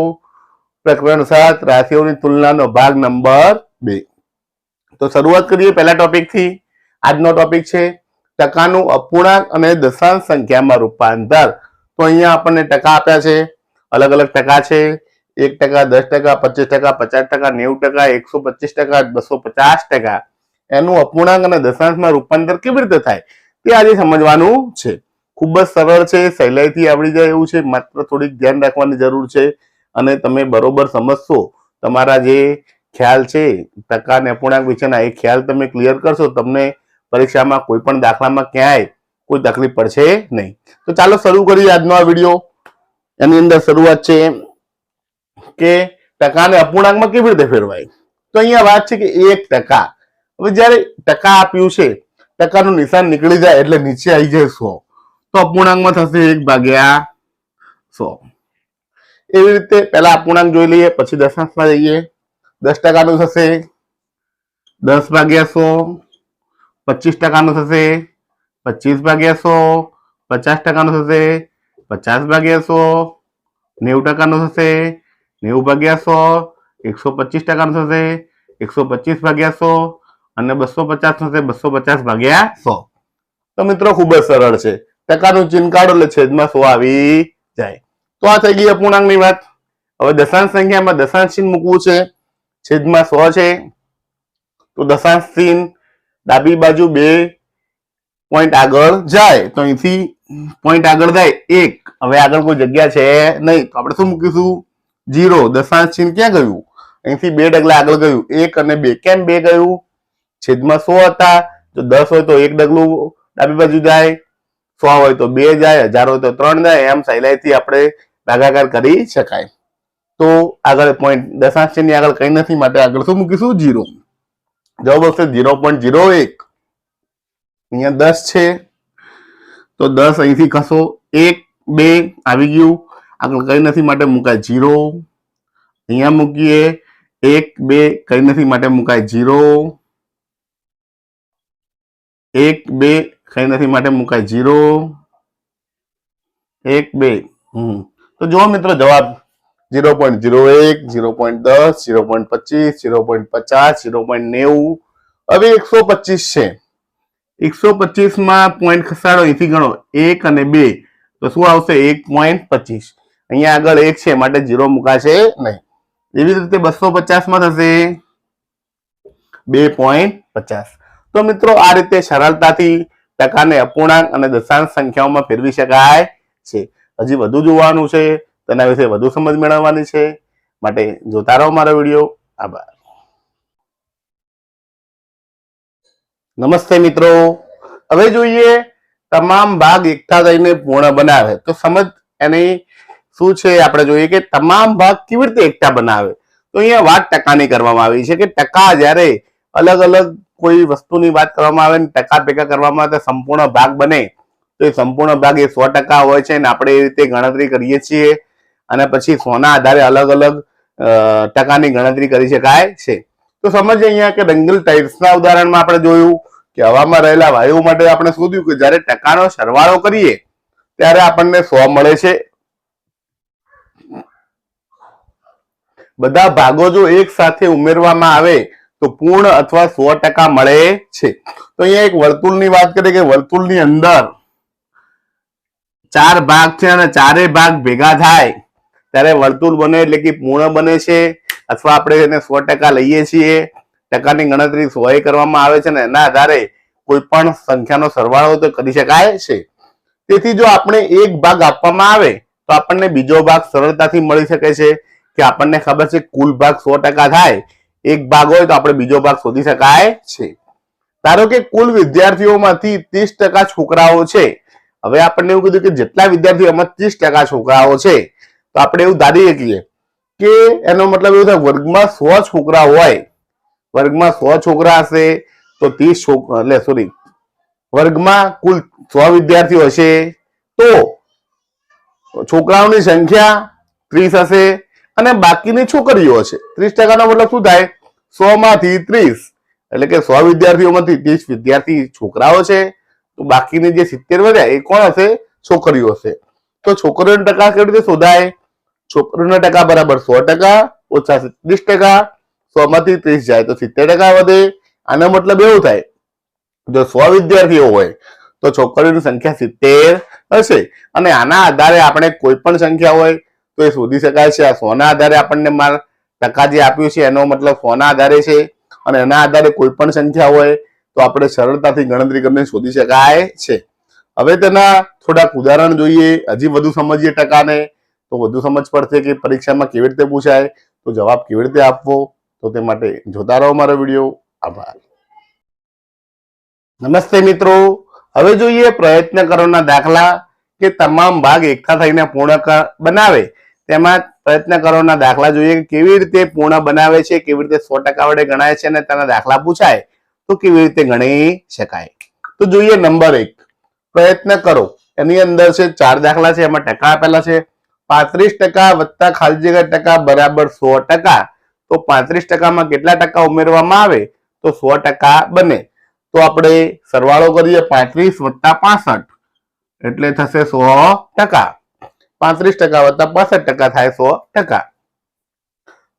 પ્રકરણ 7 રાશિઓની તુલનાનો ભાગ નંબર 2. તો શરૂઆત કરીએ પહેલા ટોપિકથી. આજનો ટોપિક છે ટકાનું અપૂર્ણાંક અને દશાંશ સંખ્યામાં રૂપાંતર. તો અહીંયા આપણને ટકા આપ્યા છે, અલગ અલગ ટકા છે. 1%, 10%, 25%, 50%, 90%, 125%, 250%. એનું અપૂર્ણાંક અને દશાંશમાં રૂપાંતર કેવી રીતે થાય તે આજે સમજવાનું છે. ખૂબ જ સરળ છે, સહેલાઈથી આવડી જાય એવું છે. માત્ર થોડીક ધ્યાન રાખવાની જરૂર છે અને તમે બરોબર સમજશો, તમારા જે ખ્યાલ છે ટકા અને અપૂર્ણાંક વિશેના એ ખ્યાલ તમે ક્લિયર કરશો, તમને પરીક્ષામાં કોઈ પણ દાખલામાં ક્યાંય કોઈ તકલીફ પડશે નહીં. તો ચાલો શરૂ કરીએ આજનો આ વિડીયો. એની અંદર શરૂઆત છે કે ટકા અને અપૂર્ણાંકમાં કેવી રીતે ફેરવાય. તો અહીંયા વાત છે કે 1%. હવે જ્યારે ટકા આપ્યું છે, ટકાનું નિશાન નીકળી જાય એટલે નીચે આવી જાય 100, તો અપૂર્ણાંકમાં થશે 1/100. એવી રીતે પહેલા અપૂર્ણાંક જોઈ લઈએ, પછી દશાંશમાં જઈએ. 10%નું થશે 10/100, 25%નું થશે 25/100, 50%નું થશે 50/100, 90%નું થશે 90/100, 125%નું થશે 125/100 અને 250 થશે 250/100. તો મિત્રો ખૂબ જ સરળ છે. ટકાનું ચિહ્ન કાઢો એટલે છેદમાં 100 આવી જાય. તો આ થઈ ગઈ અપૂર્ણાંકની વાત. હવે દશાંશ સંખ્યામાં દશાંશ ચિહ્ન મૂકવું છે. છેદમાં 100 છે તો દશાંશ ચિહ્ન ડાબી બાજુ 2 પોઈન્ટ આગળ જાય, તો અહીંથી પોઈન્ટ આગળ જાય 1. હવે આગળ કોઈ જગ્યા છે નહીં તો આપણે શું મૂકીશું? 0. દશાંશ ચિહ્ન ક્યાં ગયું? અહીંથી 2 ડગલા આગળ ગયું, 1 અને 2. કેમ 2 ગયું? છેદમાં 100 હતા, જો 10 હોય તો 1 ડગલું ડાબી બાજુ જાય, 100 હોય તો 2 જાય, 1000 હોય તો 3 જાય. એમ સહેલાઈથી આપણે ભાગાકાર કરી શકાય. તો આગળ પોઈન્ટ દશાંશ ચિહ્ન આગળ કઈ નથી, માટે આગળ શું મૂકીશું? 0. જવાબ આવશે 0.01. અહીંયા 10 છે તો 10 અહીંથી ખસો, 1 2 આવી ગયું, આગળ કઈ નથી માટે મુકાય 0. અહીંયા મૂકીએ 1 2, કઈ નથી માટે મુકાય 0. 1 2, કઈ નથી માટે મુકાય 0. 1 2. તો જુઓ મિત્રો જવાબ 0.01, 0.10, 0.25, 0.50, 0.90. હવે 125 છે. 125 પોઈન્ટ ખસાડો, અહીંથી ગણો 1 અને 2 તો શું આવશે? 1.25. અહીંયા આગળ 1 છે માટે 0 મુકાશે નહીં. એવી રીતે 250 થશે 2.50. તો મિત્રો આ રીતે સરળતાથી ટકાને અપૂર્ણાંક અને દશાંશ સંખ્યાઓમાં ફેરવી શકાય છે. હજી વધુ જોવાનું છે, તેના વિશે વધુ સમજ મેળવવાની છે, માટે જોતા રહો મારો વિડીયો. આભાર. નમસ્તે મિત્રો, હવે જોઈએ તમામ ભાગ એકઠા થઈને પૂર્ણ બનાવે. તો સમજ એની શું છે આપણે જોઈએ કે તમામ ભાગ કેવી રીતે એકતા બનાવે. તો અહીંયા વાત ટકાની કરવામાં આવી છે કે ટકા જ્યારે અલગ અલગ કોઈ વસ્તુની વાત કરવામાં આવે ને ટકા ભેગા કરવામાં આવે તો સંપૂર્ણ ભાગ બને. તો એ સંપૂર્ણ ભાગ એ 100% હોય છે અને આપણે એ રીતે ગણતરી કરીએ છીએ અને પછી 100 ના આધારે અલગ અલગ ટકાની ગણતરી કરી શકાય છે. તો સમજીએ અહીંયા કે રંગીન ટાઇલ્સના ઉદાહરણમાં આપણે જોયું કે હવામાં રહેલા વાયુ માટે આપણે શોધ્યું કે જ્યારે ટકાનો સરવાળો કરીએ ત્યારે આપણને 100 મળે છે. બધા ભાગો જો એક સાથે ઉમેરવામાં આવે તો પૂર્ણ અથવા 100% મળે છે. તો અહીંયા એક વર્તુળની વાત કરીએ કે વર્તુળની અંદર 4 ભાગ છે અને ચારેય ભાગ ભેગા થાય ત્યારે વર્તુળ બને એટલે કે પૂર્ણ બને છે અથવા આપણે એને 100% લઈએ છીએ. ટકાની ગણતરી 100 કરવામાં આવે છે અને એના આધારે કોઈ પણ સંખ્યાનો સરવાળો તો કરી શકાય છે. તેથી જો આપણે એક ભાગ આપવામાં આવે તો આપણને બીજો ભાગ સરળતાથી મળી શકે છે કે આપણને ખબર છે કુલ ભાગ 100% થાય. એક ભાગ હોય તો આપણે બીજો ભાગ શોધી શકાય છે. ધારો કે કુલ વિદ્યાર્થીઓમાંથી 30% છોકરાઓ છે. હવે આપણને એવું કીધું કે જેટલા વિદ્યાર્થીઓમાં 30% છોકરાઓ છે તો આપણે એવું ધારી શકીએ કે એનો મતલબ એવું થાય વર્ગમાં 100 છોકરા હોય, વર્ગમાં 100 છોકરા હશે તો 30 વર્ગમાં કુલ 100 વિદ્યાર્થીઓ હશે તો છોકરાઓની સંખ્યા 30 હશે અને બાકીની છોકરીઓ હશે. 30% નો મતલબ શું થાય 100 માંથી 30 એટલે કે 100 વિદ્યાર્થીઓમાંથી 30 વિદ્યાર્થી છોકરાઓ છે તો બાકીની જે 70 વધ્યા એ કોણ હશે? છોકરીઓ હશે. તો છોકરીઓનો ટકા કેવી રીતે શોધાય? છોકરીઓનો ટકા બરાબર 100% ઓછા 30%. 100 માંથી 30 જાય તો 70% વધે. આનો મતલબ એવું થાય જો 100 વિદ્યાર્થીઓ હોય તો છોકરીઓની સંખ્યા 70 હશે અને આના આધારે આપણે કોઈ પણ સંખ્યા હોય તો એ શોધી શકાય છે. આ 100 ના આધારે આપણને ટકા જે આપ્યું છે એનો મતલબ 100 ના આધારે છે અને એના આધારે કોઈ પણ સંખ્યા હોય તો આપણે સરળતાથી ગણતરી કરીને શોધી શકાય છે. હવે તેના થોડાક ઉદાહરણ જોઈએ, હજી વધુ સમજીએ ટકાને તો વધુ સમજ પડશે કે પરીક્ષામાં કેવી રીતે પૂછાય, તો જવાબ કેવી રીતે આપવો. તો તે માટે જોતા રહો મારો વિડીયો. આભાર. નમસ્તે મિત્રો, હવે જોઈએ પ્રયત્ન કરોના દાખલા કે તમામ ભાગ એકઠા થઈને પૂર્ણ બનાવે. તેમાં પ્રયત્ન કરોના દાખલા જોઈએ કે કેવી રીતે પૂર્ણ બનાવે છે, કેવી રીતે 100% વડે ગણાય છે અને તેના દાખલા પૂછાય તો કેવી રીતે ગણી શકાય. તો જોઈએ નંબર 1 પ્રયત્ન કરો. એની અંદર છે 4 દાખલા છે, એમાં ટકા આપેલા છે 35% વત્તા ખાલી જગ્યા ટકા બરાબર 100%. તો 35% માં કેટલા ટકા ઉમેરવામાં આવે તો 100% બને. તો આપણે સરવાળો કરીએ 35 વત્તા 65 એટલે થશે 100%. 35% વત્તા 65% થાય 100%.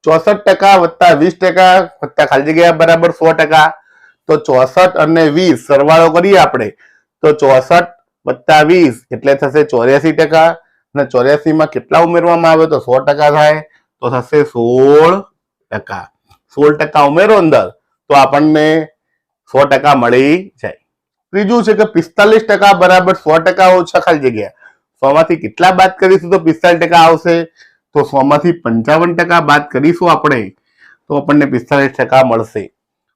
64% વત્તા 20% વત્તા ખાલી જગ્યા બરાબર 100%. તો 64 અને 20 સરવાળો કરીએ આપણે તો 64 વત્તા 20 એટલે થશે 84%. અને 84 માં કેટલા ઉમેરવામાં આવે તો 100% થાય તો થશે 16%. 16% ઉમેરો અંદર તો આપણને 100% મળી જાય. ત્રીજું છે કે 45% બરાબર 100% ઓછા ખાલી જગ્યા. 100 માંથી કેટલા બાદ કરીશું તો 45% આવશે તો 100 માંથી 55% બાદ કરીશું આપણે તો આપણને 45% મળશે.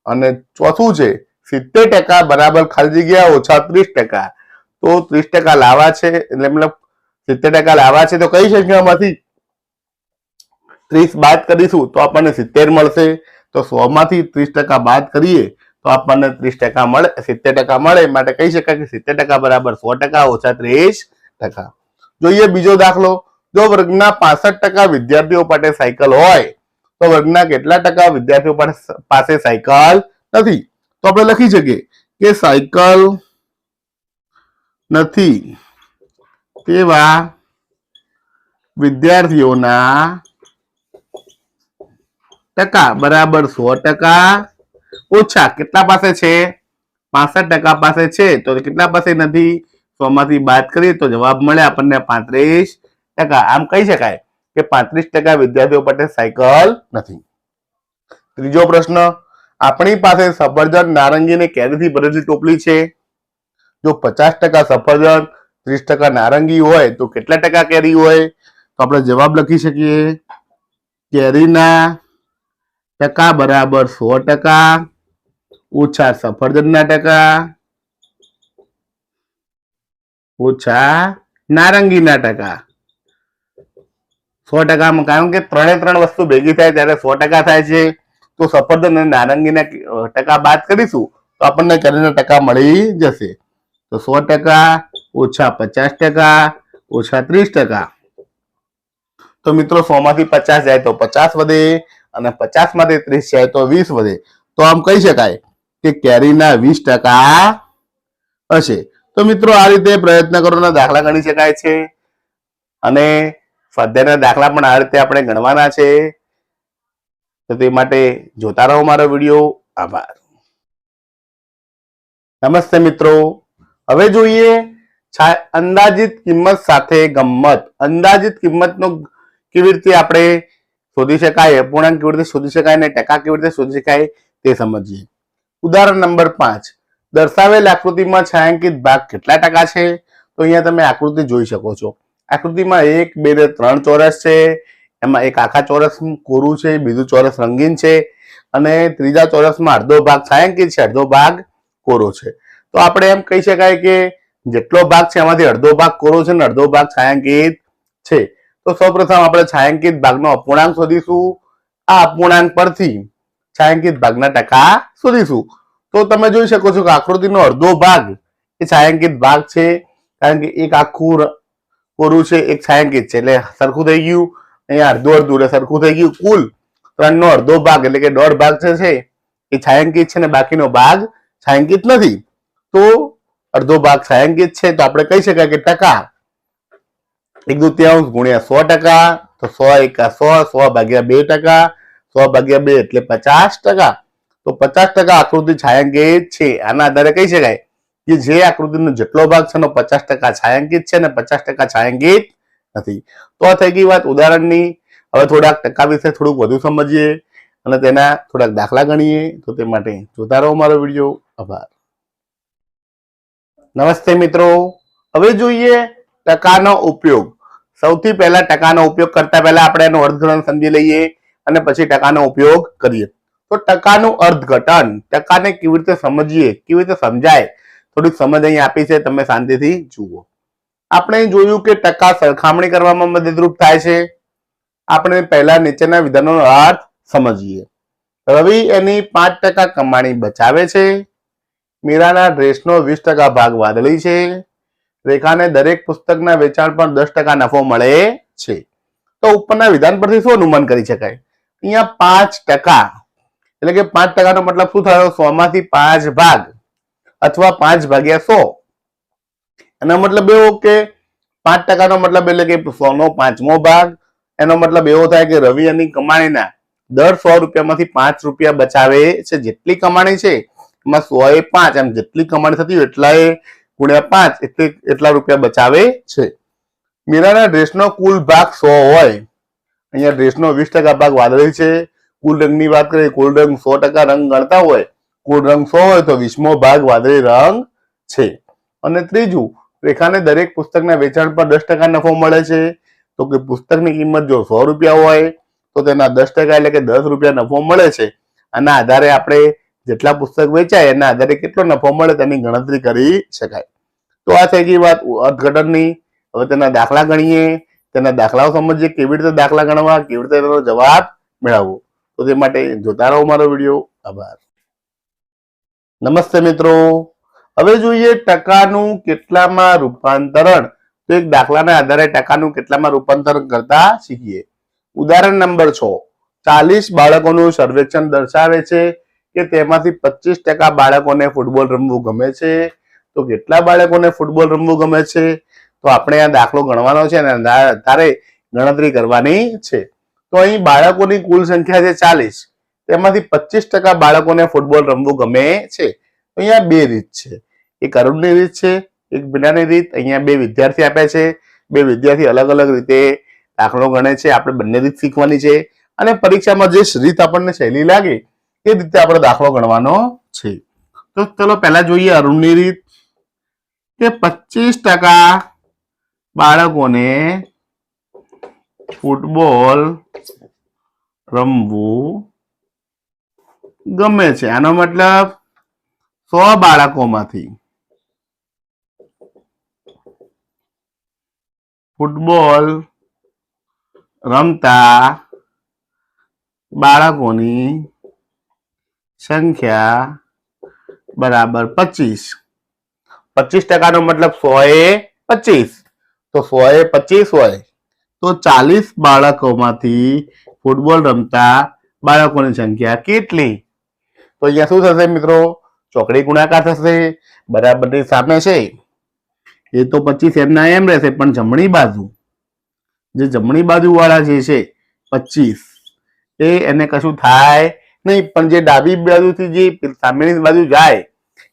અને ચોથું છે 70% બરાબર ખાલી જગ્યા ઓછા 30%. તો 30% લાવવા છે એટલે મતલબ 70% લાવવા છે તો કઈ સંખ્યામાંથી 30 બાદ કરીશું તો આપણને 70 મળશે. તો 100 માંથી 30% બાદ કરીએ તો આપણને 30% મળે, 70% મળે. માટે કહી શકાય કે 70% બરાબર 100% ઓછા 30%. જોઈએ બીજો દાખલો. જો વર્ગના 65% વિદ્યાર્થીઓ પાસે સાયકલ હોય તો વર્ગના કેટલા ટકા વિદ્યાર્થીઓ પાસે સાયકલ નથી? તો આપણે લખી શકીએ કે સાયકલ નથી તેવા વિદ્યાર્થીઓના ટકા બરાબર 100% ઓછા કેટલા પાસે છે? 65% પાસે છે. તો કેટલા પાસે નથી? 100 માંથી બાદ કરીએ તો જવાબ મળે આપણને 35%. આમ કહી શકાય કે 35% વિદ્યાર્થીઓ પાસે સાયકલ નથી. ત્રીજો પ્રશ્ન, આપણી પાસે સફરજન, નારંગી અને કેરીથી ભરેલી ટોપલી છે. જો 50% સફરજન 30% નારંગી હોય તો કેટલા ટકા કેરી હોય? તો આપણે જવાબ લખી શકીએ કેરીના ટકા બરાબર 100% ઓછા સફરજનના ટકા ઓછા નારંગીના ટકા. 100%, કારણ કે 3 વસ્તુ ભેગી થાય ત્યારે 100% થાય છે. તો સફરજન અને નારંગીના ટકા બાદ કરીશું તો આપણને કેરીના ટકા મળી જશે. તો 100% ઓછા 50% ઓછા 30%. તો મિત્રો 100 માંથી 50 જાય તો 50 વધે અને 50 માંથી 30 જાય તો 20 વધે. તો આમ કહી શકાય કે કેરીના 20% હશે. તો મિત્રો આ રીતે પ્રયત્ન કરવાના દાખલા ગણી શકાય છે અને સ્વાધ્યાયના દાખલા પણ આ રીતે આપણે ગણવાના છે. તો તે માટે જોતા રહો મારો વિડીયો. આભાર. નમસ્તે મિત્રો, હવે જોઈએ અંદાજિત કિંમત સાથે ગમ્મત. અંદાજિત કિંમતનો કેવી રીતે આપણે શોધી શકાય, અપૂર્ણાંક કેવી રીતે શોધી શકાય અને ટકા કેવી રીતે શોધી શકાય તે સમજીએ. ઉદાહરણ નંબર 5. દર્શાવેલ આકૃતિમાં છાંયાંકિત ભાગ કેટલા ટકા છે? તો અહીંયા તમે આકૃતિ જોઈ શકો છો. આકૃતિમાં 1, 2 ને 3 ચોરસ છે. એમાં એક આખા ચોરસ કોરું છે, બીજું ચોરસ રંગીન છે અને ત્રીજા ચોરસમાં અડધો ભાગ છાંયાંકિત છે, અડધો ભાગ કોરો છે. તો આપણે એમ કહી શકાય કે જેટલો ભાગ છે એમાંથી અડધો ભાગ કોરો છે અને અડધો ભાગ છાંયાંકિત છે. તો સૌપ્રથમ આપણે છાંયાંકિત ભાગનો અપૂર્ણાંક શોધીશું. આ અપૂર્ણાંક પરથી છાંયાંકિત ભાગના ટકા શોધીશું. તો તમે જોઈ શકો છો કે આકૃતિનો અડધો ભાગ એ છાંયાંકિત ભાગ છે, કારણ કે એક આખું કોરું છે, એક છાંયાંકિત છે, એટલે સરખું થઈ ગયું. અહીંયા અડધું અડધું એટલે સરખું થઈ ગયું. કુલ 3 નો અડધો ભાગ એટલે કે 1.5 ભાગ છે એ છાંયાંકિત છે અને બાકીનો ભાગ છાંયાંકિત નથી. તો અડધો ભાગ છાંયાંકિત છે, તો આપણે કહી શકાય કે ટકા 1/2 ગુણ્યા 100%. તો 100 એકા 100, 100 ભાગ્યા 2%, 100 ભાગ્યા 2 એટલે 50%. તો 50% આકૃતિ છાંયાંકિત છે. આના આધારે કહી શકાય કે જે આકૃતિનો જેટલો ભાગ છે એનો 50% છાંયાંકિત છે અને 50% છાંયાંકિત નથી. તો આ થઈ ગઈ વાત ઉદાહરણની. હવે થોડાક ટકા વિશે થોડુંક વધુ સમજીએ અને તેના થોડાક દાખલા ગણીએ. તો તે માટે જોતા રહો મારો વિડીયો. આભાર. નમસ્તે મિત્રો, હવે જોઈએ ટકાનો ઉપયોગ. સૌથી પહેલા ટકાનો ઉપયોગ કરતા પહેલા આપણે એનું અર્થઘટન સમજી લઈએ અને પછી ટકાનો ઉપયોગ કરીએ. તો ટકાનું અર્થઘટન, ટકાને કેવી રીતે સમજીએ, કેવી રીતે સમજાય, થોડીક સમજ અહીં આપી છે, તમે શાંતિથી જુઓ. આપણે જોયું કે ટકા સરખામણી કરવામાં મદદરૂપ થાય છે. આપણે પહેલા નીચેના વિધાનોનો અર્થ સમજીએ. રવિ એની 5% કમાણી બચાવે છે. મીરાના ડ્રેસનો 20% ભાગ વાદળી છે. રેખાને દરેક પુસ્તકના વેચાણ પર 10% નફો મળે છે. તો ઉપરના વિધાન પરથી શું અનુમાન કરી શકાય? અહીંયા 5%, એટલે કે 5% નો મતલબ શું થયો? 100 માંથી 5 ભાગ અથવા 5 ભાગ્યા 100. એનો મતલબ એવો કે 5% નો મતલબ એટલે કે 100 નો 5મો ભાગ. એનો મતલબ એવો થાય કે રવિ એની કમાણીના દર 100 રૂપિયામાંથી 5 રૂપિયા બચાવે છે. જેટલી કમાણી છે એમાં 100 એ 5, એમ જેટલી કમાણી થતી હોય એટલા એ ગુણ્યા 5 એટલા રૂપિયા બચાવે છે. મીરાના ડ્રેસનો કુલ ભાગ 100 હોય, અહીંયા ડ્રેસનો 20% ભાગ વાદળી છે. કુલ રંગની વાત કરીએ, કુલ રંગ 100% રંગ ગણતા હોય, કુલ રંગ 100 હોય તો 20મો ભાગ વાદળી રંગ છે. અને ત્રીજું, રેખાને દરેક પુસ્તકના વેચાણ પર 10% નફો મળે છે. તો કે પુસ્તકની કિંમત જો 100 રૂપિયા હોય તો તેના 10% એટલે કે 10 રૂપિયા નફો મળે છે. આના આધારે આપણે જેટલા પુસ્તક વેચાય એના આધારે કેટલો નફો મળે તેની ગણતરી કરી શકાય. તો આ થઈ ગઈ વાત અર્થઘટનની. હવે તેના દાખલા ગણીએ, તેના દાખલાઓ સમજીએ, કેવી રીતે દાખલા ગણવા, કેવી રીતે તેનો જવાબ મેળવવો. તો તે માટે જોતા રહો મારો વિડીયો. આભાર. નમસ્તે મિત્રો, હવે જોઈએ ટકાનું કેટલામાં રૂપાંતરણ. તો એક દાખલાના આધારે ટકાનું કેટલામાં રૂપાંતરણ કરતા શીખીએ. ઉદાહરણ નંબર 6. 40 બાળકોનું સર્વેક્ષણ દર્શાવે છે કે તેમાંથી 25% બાળકોને ફૂટબોલ રમવું ગમે છે. તો કેટલા બાળકોને ફૂટબોલ રમવું ગમે છે? તો આપણે આ દાખલો ગણવાનો છે અને તારે ગણતરી કરવાની છે. તો અહીં બાળકોની કુલ સંખ્યા છે 40, તેમાંથી 25% બાળકોને ફૂટબોલ રમવું ગમે છે. અહીંયા બે રીત છે, એક અરુણની રીત છે, એક બીનાની રીત. અહીંયા બે વિદ્યાર્થી આપ્યા છે, બે વિદ્યાર્થી અલગ અલગ રીતે દાખલો ગણે છે. આપણે બંને રીત શીખવાની છે અને પરીક્ષામાં જે રીત આપણને સહેલી લાગે એ રીતે આપણે દાખલો ગણવાનો છે. તો ચલો પહેલા જોઈએ અરુણની રીત, કે 25% બાળકોને ફૂટબોલ રમવું ગમે છે. આનો મતલબ 100 બાળકોમાંથી ફૂટબોલ રમતા બાળકોની સંખ્યા બરાબર 25. 25% નો મતલબ 100 એ 25. તો 100 એ 25 હોય તો 40 બાળકોમાંથી ફૂટબોલ રમતા બાળકોની સંખ્યા કેટલી? તો અહીંયા શું થશે મિત્રો? ચોકડી ગુણાકાર થશે. બરાબરની સામે છે એ તો 25 એમના એમ રહેશે, પણ જમણી બાજુ જે જમણી બાજુ વાળા જે છે 25 એને કશું થાય નહીં, પણ જે ડાબી બાજુથી જે સામેની બાજુ જાય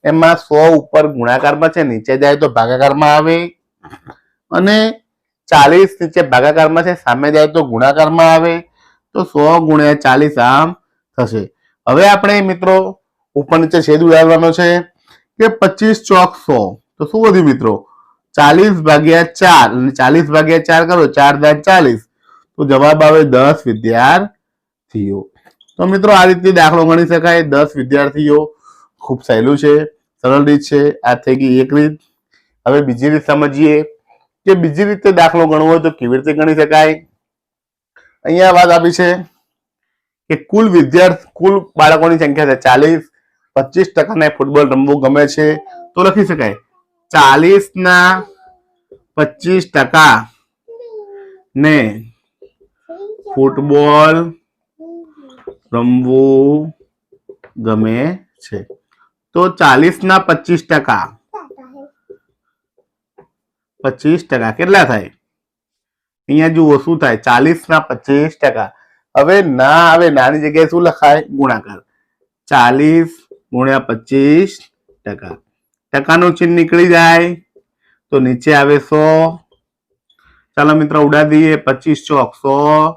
એમાં 100 ઉપર ગુણાકારમાં છે, નીચે જાય તો ભાગાકારમાં આવે, અને 40 નીચે ભાગાકારમાં છે, સામે જાય તો ગુણાકારમાં આવે. તો 100 ગુણ્યા 40 આમ થશે. હવે આપણે મિત્રો ઉપર નીચે છેદ ઉડાડવાનો છે કે 25 ચોક 100. તો શું વધ્યું મિત્રો? 40 ભાગ્યા 4, અને 40 ભાગ્યા 4 કરો 4 × 40, તો જવાબ આવે 10 વિદ્યાર્થીઓ. તો મિત્રો આ રીતે દાખલો ગણી શકાય. 10 વિદ્યાર્થીઓ. ખૂબ સહેલું છે, સરળ રીત છે. આ થઈ ગઈ એક રીત. હવે બીજી રીત સમજીએ કે બીજી રીતે દાખલો ગણવો હોય તો કેવી રીતે ગણી શકાય. અહીંયા વાત આપી છે કે કુલ બાળકોની સંખ્યા છે 40, 25% ફૂટબોલ રમવું ગમે છે. તો લખી શકાય 40 ના 25% ને ફૂટબોલ રમવું ગમે છે. તો 40 ના 25%, 25% કેટલા થાય? અહીંયા જુઓ શું થાય? 40 ના 25%. હવે ના આવે, નાની જગ્યાએ શું લખાય? ગુણાકાર. 40 ગુણ્યા 25%. ટકાનું ચિહ્ન નીકળી જાય તો નીચે આવે 100. ચાલો મિત્રો ઉડાડી દઈએ. 25 ચોક 100,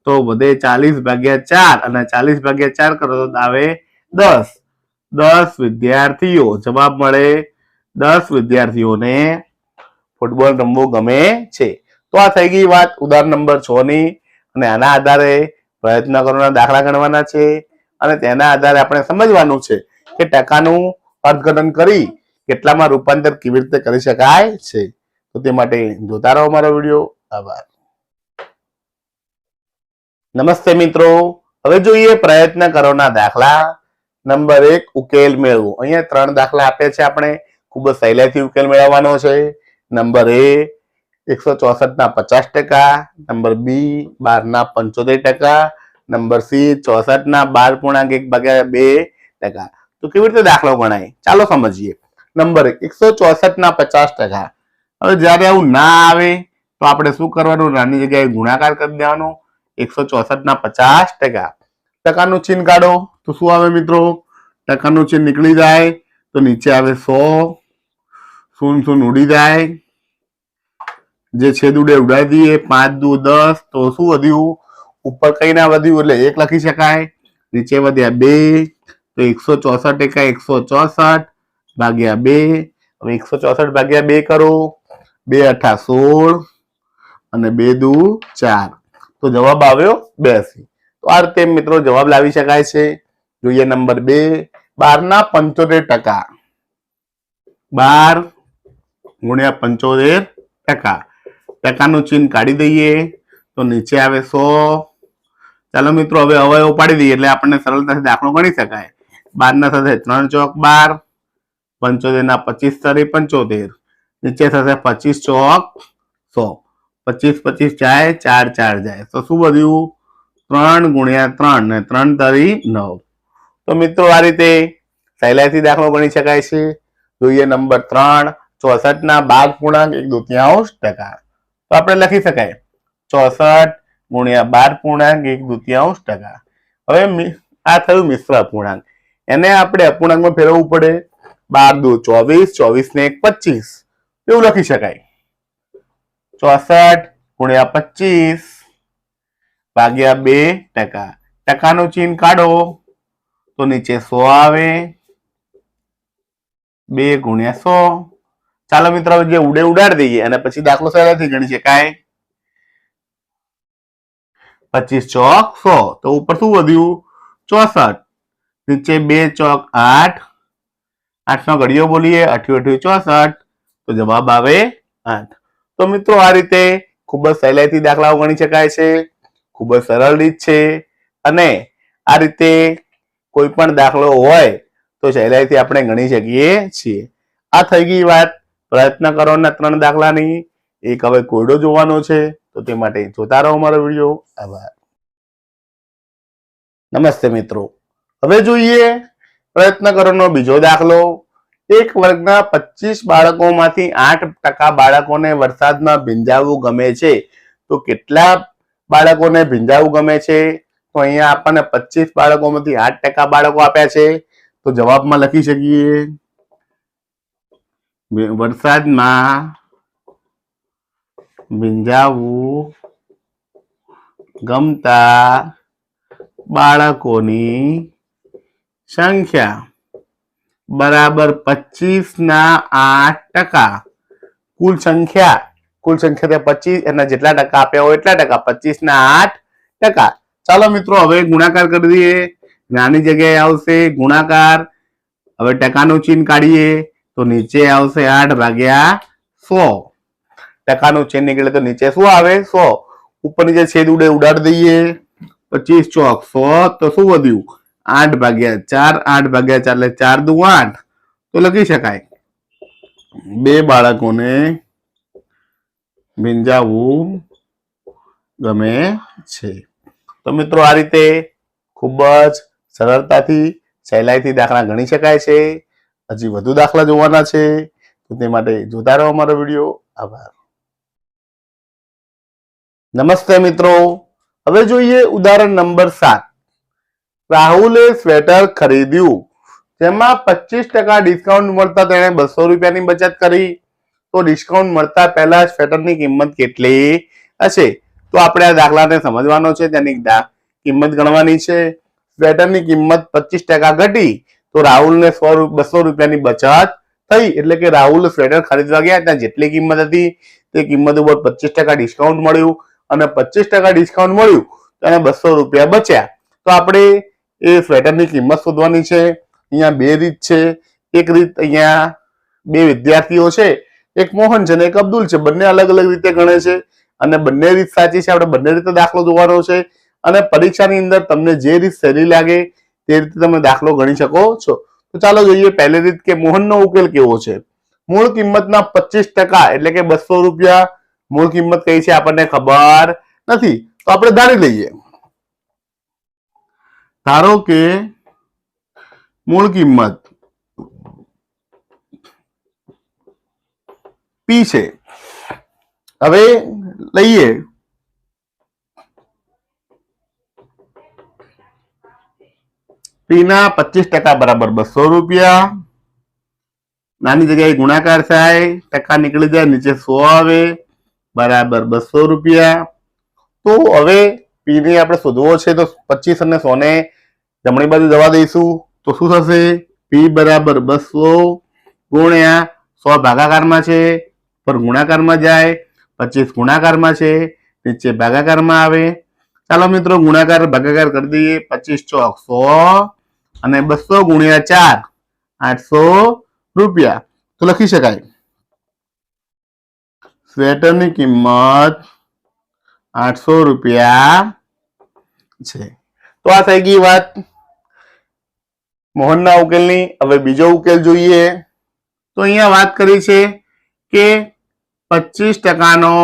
તો વધે 40 ભાગ્યા 4, અને 40 ભાગ્યા 4 કરો તો આવે 10. 10 વિદ્યાર્થીઓ. જવાબ મળે 10 વિદ્યાર્થીઓને ફૂટબોલ રમવું ગમે છે. તો આ થઈ ગઈ વાત ઉદાહરણ નંબર 6 ની. અને આના આધારે પ્રયત્ન કરવાના દાખલા ગણવાના છે, અને તેના આધારે આપણે સમજવાનું છે કે ટકાનું અર્થઘટન કરી કેટલામાં રૂપાંતર કેવી રીતે કરી શકાય છે. તો તે માટે જોતા રહો મારો વિડીયો. આભાર. નમસ્તે મિત્રો. હવે જોઈએ પ્રયત્ન કરોના દાખલા. નંબર 1, ઉકેલ મેળવો. અહીંયા 3 દાખલા આપ્યા છે, આપણે ખૂબ જ સહેલાઈથી ઉકેલ મેળવવાનો છે. નંબર A 164 ના 50%, નંબર B 12 ના 75%, નંબર C 64 ના 12.1/2%. તો કેવી રીતે દાખલો ગણાય ચાલો સમજીએ. નંબર 164 ના 50%. હવે જ્યારે આવું ના આવે તો આપણે શું કરવાનું? નાની જગ્યાએ ગુણાકાર કરી દેવાનો. 164 ના 50%. ટકાનું ચિહ્ન કાઢો તો શું આવે મિત્રો? ટકાનું ચિહ્ન નીકળી જાય તો નીચે આવે 100. શૂન્ય શૂન્ય ઉડી જાય, જે છેદ ઉડે ઉડાડી દઈએ. 5 દુ 10, તો શું વધ્યું? ઉપર કઈ ના વધ્યું એટલે 1 લખી શકાય. નીચે વધ્યા 2, તો 164 164 ભાગ્યા 2. હવે 164 ભાગ્યા 2 કરો. 2 8 16, અને 2 દુ 4, તો જવાબ આવ્યો 82. તો આ રીતે મિત્રો જવાબ લાવી શકાય છે. જોઈએ નંબર 2, 12 ના 75%. 12 ગુણ્યા 75%. ટકાનું ચિહ્ન કાઢી દઈએ તો નીચે આવે 100. ચાલો મિત્રો હવે અવયવ પાડી દઈએ એટલે આપણને સરળતાથી દાખલો ગણી શકાય. 12 ના સાથે 3 ચોક 12, 75 ના 25 75, નીચે થશે 25 ચોક 100. 25 25 જાય, 4 4 જાય, તો શું વધ્યું? 3 ગુણ્યા 3 ને 3 તરી 9. તો મિત્રો આ રીતે સહેલાઈથી દાખલો ગણી શકાય છે. જોઈએ નંબર 3, 64 ના 12.1/2%. તો આપણે લખી શકાય 64 ગુણ્યા 12.1/2%. હવે આ થયું મિશ્ર અપૂર્ણાંક. એને આપણે અપૂર્ણાંકમાં ફેરવવું પડે. 12 દુ 24, 24 ને 1 25, એવું લખી શકાય. 64 ગુણ્યા 25 ભાગ્યા 2%. ટકાનું ચિહ્ન કાઢો તો નીચે 100 આવે. 2 ગુણ્યા 100. ચાલો મિત્રો જે ઉડે ઉડાડી દઈએ અને પછી દાખલો સરળથી ગણી શકાય. 25 ચોક 100, તો ઉપર શું વધ્યું? 64. નીચે 2 ચોક 8, 8 નો ઘડિયો બોલીએ, 8 8 64, તો જવાબ આવે 8. તો મિત્રો આ રીતે ખૂબ જ સહેલાઈથી દાખલાઓ ગણી શકાય છે, ખૂબ જ સરળ રીત છે અને આ રીતે કોઈ પણ દાખલો હોય તો સહેલાઈથી આપણે ગણી શકીએ છીએ. આ થઈ ગઈ વાત પ્રયત્ન કરોના 3 દાખલાની. એક હવે કોયડો જોવાનો છે, તો તે માટે જોતા રહો મારો વિડીયો. આભાર. નમસ્તે મિત્રો, હવે જોઈએ પ્રયત્ન કરોનો બીજો દાખલો. એક વર્ગના 25 બાળકોમાંથી 8% બાળકોને વરસાદમાં ભીંજાવવું ગમે છે, તો કેટલા બાળકોને ભીંજાવવું ગમે છે? તો અહીંયા આપણને 25 બાળકોમાંથી 8% બાળકો આપ્યા છે, તો જવાબમાં લખી શકીએ વરસાદમાં ભીંજાવવું ગમતા બાળકોની સંખ્યા બરાબર 25/8%. કુલ સંખ્યા 25 એના જેટલા ટકા આપ્યા હોય એટલા ટકા, 25/8%. ચાલો મિત્રો હવે ગુણાકાર કરી દઈએ. નાની જગ્યાએ આવશે ગુણાકાર. હવે ટકાનું ચિહ્ન કાઢીએ તો નીચે આવશે 8/100. ટકાનું ચિહ્ન નીકળે તો નીચે શું આવે? 100. ઉપર નીચે છેદ ઉડાડી દઈએ. 25 ચોક 100, તો શું વધ્યું? 8/4. 8/4 એટલે 4 દુ 8. તો લખી શકાય 2 બાળકોને ભીંજાવવું ગમે છે. તો મિત્રો આ રીતે ખૂબ જ સરળતાથી સહેલાઈથી દાખલા ગણી શકાય છે. હજી વધુ દાખલા જોવાના છે, તો તે માટે જોતા રહો અમારો વિડીયો. આભાર. નમસ્તે મિત્રો, હવે જોઈએ ઉદાહરણ નંબર 7. રાહુલે સ્વેટર ખરીદ્યું, જેમાં 25% ડિસ્કાઉન્ટ મળતા તેણે 200 રૂપિયાની બચત કરી. તો ડિસ્કાઉન્ટ મળતા પહેલા સ્વેટરની કિંમત કેટલી હશે? તો આપણે આ દાખલાને સમજવાનો છે, તેની કિંમત ગણવાની છે. સ્વેટરની કિંમત 25% ઘટી તો રાહુલને 200 રૂપિયાની બચત થઈ. એટલે કે રાહુલ સ્વેટર ખરીદવા ગયા, ત્યાં જેટલી કિંમત હતી તે કિંમત ઉપર 25% ડિસ્કાઉન્ટ મળ્યું અને 25% ડિસ્કાઉન્ટ મળ્યું તો એને 200 રૂપિયા બચ્યા. તો આપણે એ સ્વેટરની કિંમત શોધવાની છે. અહીંયા 2 રીત છે. એક રીત અહીંયા 2 વિદ્યાર્થીઓ છે, એક મોહન છે અને એક અબ્દુલ છે. બંને અલગ અલગ રીતે ગણે છે અને બંને રીત સાચી છે. આપણે બંને રીતે દાખલો જોવાનો છે અને પરીક્ષાની અંદર તમને જે રીત સહેલી લાગે તે રીતે તમે દાખલો ગણી શકો છો. તો ચાલો જોઈએ પહેલી રીત કે મોહનનો ઉકેલ કેવો છે. મૂળ કિંમતના 25% એટલે કે 200 રૂપિયા. મૂળ કિંમત કઈ છે આપણને ખબર નથી, તો આપણે ધારી લઈએ. ધારો કે મૂળ કિંમત P છે. હવે લઈએ P ના 25% બરાબર 200 રૂપિયા. નાની જગ્યાએ ગુણાકાર થાય, ટકા નીકળી જાય, નીચે 100 આવે, બરાબર 200 રૂપિયા. તો હવે P ને આપણે શોધવો છે, તો 25 અને 100 ને જમણી બાજુ જવા દઈશું. તો શું થશે? P બરાબર 200 ગુણ્યા 100 ભાગાકારમાં છે, પર ગુણાકારમાં જાય, 25 ગુણાકારમાં છે, નીચે ભાગાકારમાં આવે. ચાલો મિત્રો ગુણાકાર ભાગાકાર કરી દઈએ. 25 ચોક 100 અને 200 ગુણ્યા 4 800 રૂપિયા. તો લખી શકાય સ્વેટરની કિંમત 800 રૂપિયા છે. તો આ થઈ ગઈ વાત મોહનના ઉકેલની. હવે બીજો ઉકેલ જોઈએ. તો અહીંયા વાત કરી છે કે 25%નો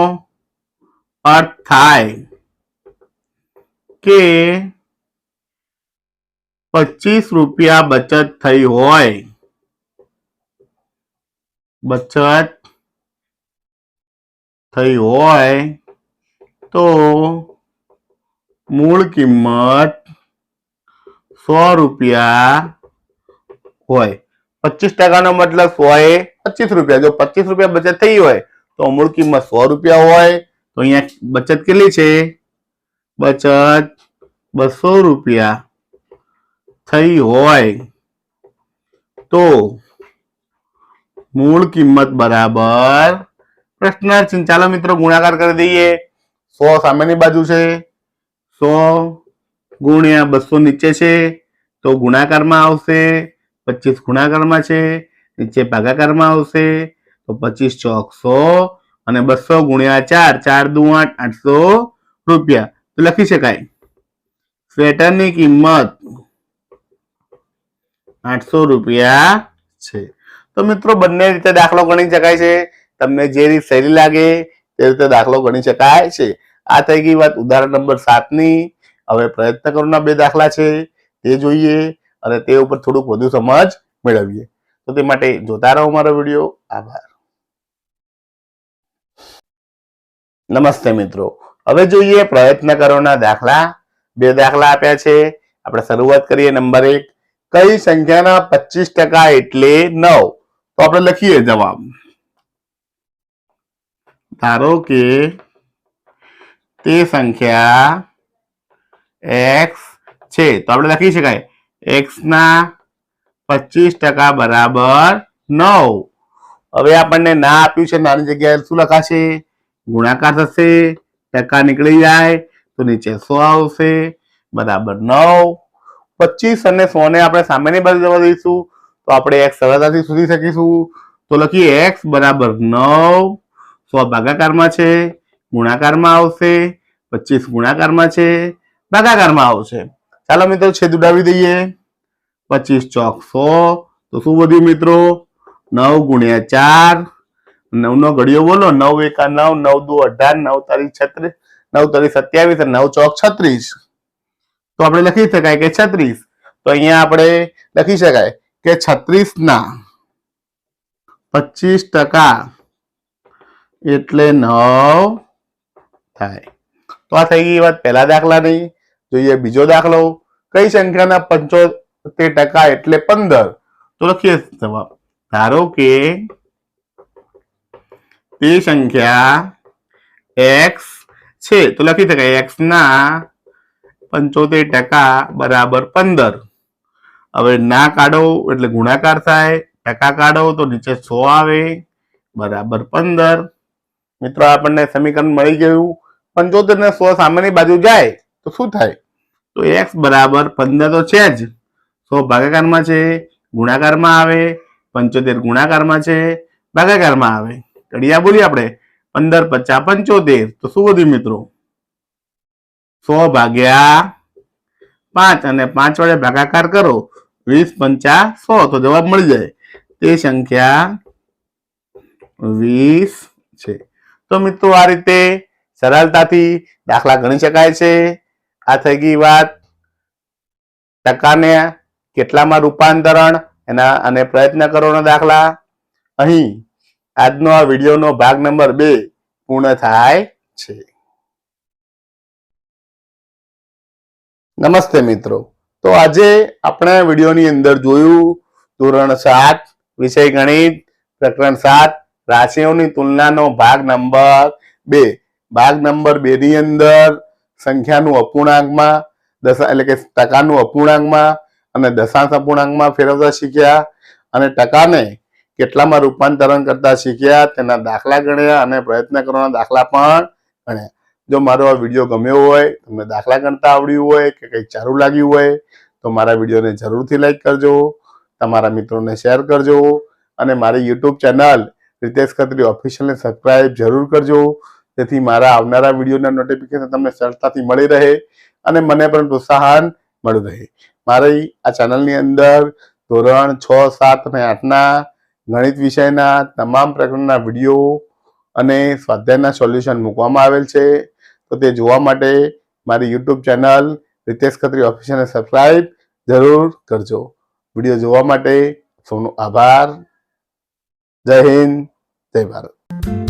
અર્થ થાય કે 25 રૂપિયા બચત થઈ હોય. બચત થઈ હોય તો મૂળ કિંમત 100 રૂપિયા હોય. 25%નો મતલબ 100 એ 25 રૂપિયા. જો 25 રૂપિયા બચત થઈ હોય તો મૂળ કિંમત 100 રૂપિયા હોય. તો અહીંયા બચત કેટલી છે? બચત 200 રૂપિયા થઈ હોય તો મૂળ કિંમત બરાબર પ્રશ્નાર્થ ચિહ્ન. ચાલો મિત્રો ગુણાકાર કરી દઈએ. 100 સામેની બાજુ છે, 100 ગુણ્યા 200 નીચે છે, તો ગુણાકારમાં આવશે. 25 ગુણાકારમાં છે, નીચે ભાગાકારમાં આવશે. તો 25 ચોક 100 અને 200 ગુણ્યા 4, 4 દુ 8, 800 રૂપિયા. તો લખી શકાય સ્વેટરની કિંમત 800 રૂપિયા છે. તો મિત્રો બંને રીતે દાખલો ગણી શકાય છે. તમને જે રીત સહેલી લાગે તે રીતે દાખલો ગણી શકાય છે. આ થઈ ગઈ વાત ઉદાહરણ નંબર 7 ની. હવે પ્રયત્ન કરોના બે દાખલા છે તે જોઈએ અને તે ઉપર થોડુંક વધુ સમજ મેળવીએ. તો તે માટે જોતા રહો મારો વિડીયો. આભાર. નમસ્તે મિત્રો, હવે જોઈએ પ્રયત્ન કરોના દાખલા. બે દાખલા આપ્યા છે. આપણે શરૂઆત કરીએ. નંબર 1, કઈ સંખ્યાના 25% એટલે 9? તો આપણે લખીએ જવાબ. ધારો કે તે સંખ્યા x છે તો આપણે લખી શકાય x ના 25% બરાબર 9. હવે આપણને ના આપ્યું છે, નાની જગ્યાએ શું લખાશે? ગુણાકાર થશે, ટકા નીકળી જાય તો નીચે 100 આવશે બરાબર 9. 25 અને 100 ને આપણે સામેની બાજુ જવા દઈશું તો આપણે x સરળતાથી શોધી શકીશું. તો લખીએ x બરાબર 9. 100 ભાગાકારમાં છે, ગુણાકારમાં આવશે. 25 ગુણાકારમાં છે, ભાગાકારમાં આવશે. ચાલો મિત્રો છેદ ઉડાવી દઈએ. 25 ચોક 100 તો શું વધ્યું મિત્રો? 9 ગુણ્યા 4, 9 નો ઘડિયો બોલો. 9 એકા 9, 9 દુ 18, 9 તારી 36, 9 તારી 27 અને 9 ચોક 36. તો આપણે લખી શકાય કે 36. તો અહીંયા આપણે લખી શકાય કે 36 ના 25% એટલે 9 થાય. તો આ થઈ ગઈ વાત પહેલા દાખલાની. જોઈએ બીજો દાખલો. કઈ સંખ્યાના 75% એટલે 15? તો લખીએ જવાબ. ધારો કે તે સંખ્યા x છે તો લખી શકાય x ના 75% બરાબર 15. હવે ના કાઢો એટલે ગુણાકાર થાય, ટકા કાઢો તો નીચે 100 આવે બરાબર 15. મિત્રો આપણને સમીકરણ મળી ગયું. 75 ને 100 સામેની બાજુ જાય તો શું થાય? તો x બરાબર 15 તો છે જ, 100 ભાગાકારમાં છે, ગુણાકારમાં આવે. 75 ગુણાકારમાં છે, ભાગાકારમાં આવે. ઘડિયા બોલીએ આપણે 15 50 75. તો શું વધ્યું મિત્રો? 100 ભાગ્યા 5 અને 5 વડે ભાગાકાર કરો. 20 5 100 તો જવાબ મળી જાય. તે સંખ્યા 20 છે. તો મિત્રો આ રીતે સરળતાથી દાખલા ગણી શકાય છે. આ થઈ ગઈ વાત ટકાને કેટલામાં રૂપાંતરણ એના અને પ્રયત્ન કરોના દાખલા. અહીં આજનો આ વિડીયોનો ભાગ નંબર 2 પૂર્ણ થાય છે. નમસ્તે મિત્રો, તો આજે આપણે વિડીયોની અંદર જોયું ધોરણ 7 વિષય ગણિત પ્રકરણ 7 રાશિઓની તુલનાનો ભાગ નંબર 2. ભાગ નંબર 2 ની અંદર સંખ્યાનું અપૂર્ણાંકમાં એટલે કે ટકાનું અપૂર્ણાંકમાં અને દશાંશ અપૂર્ણાંકમાં ફેરવતા શીખ્યા અને ટકાને કેટલામાં રૂપાંતરણ કરતા શીખ્યા. તેના દાખલા ગણ્યા અને પ્રયત્ન કરવાના દાખલા પણ ગણ્યા. જો મારો આ વિડીયો ગમ્યો હોય, તમને દાખલા ગણતા આવડ્યું હોય કે કંઈક સારું લાગ્યું હોય તો મારા વિડીયોને જરૂરથી લાઈક કરજો, તમારા મિત્રોને શેર કરજો અને મારી યુટ્યુબ ચેનલ રિતેશ ખત્રી ઓફિશિયલને સબસ્ક્રાઇબ જરૂર કરજો, જેથી મારા આવનારા વિડીયોના નોટિફિકેશન તમને સરળતાથી મળી રહે અને મને પણ પ્રોત્સાહન મળી રહે. મારી આ ચેનલની અંદર ધોરણ 6, 7 અને 8ના ગણિત વિષયના તમામ પ્રકારના વિડીયો અને સ્વાધ્યાયના સોલ્યુશન મૂકવામાં આવેલ છે. તો તે જોવા માટે મારી યુટ્યુબ ચેનલ રિતેશ ખત્રી ઓફિશિયલને સબસ્ક્રાઇબ જરૂર કરજો. વિડીયો જોવા માટે સૌનો આભાર. જય હિન્દ, જય ભારત.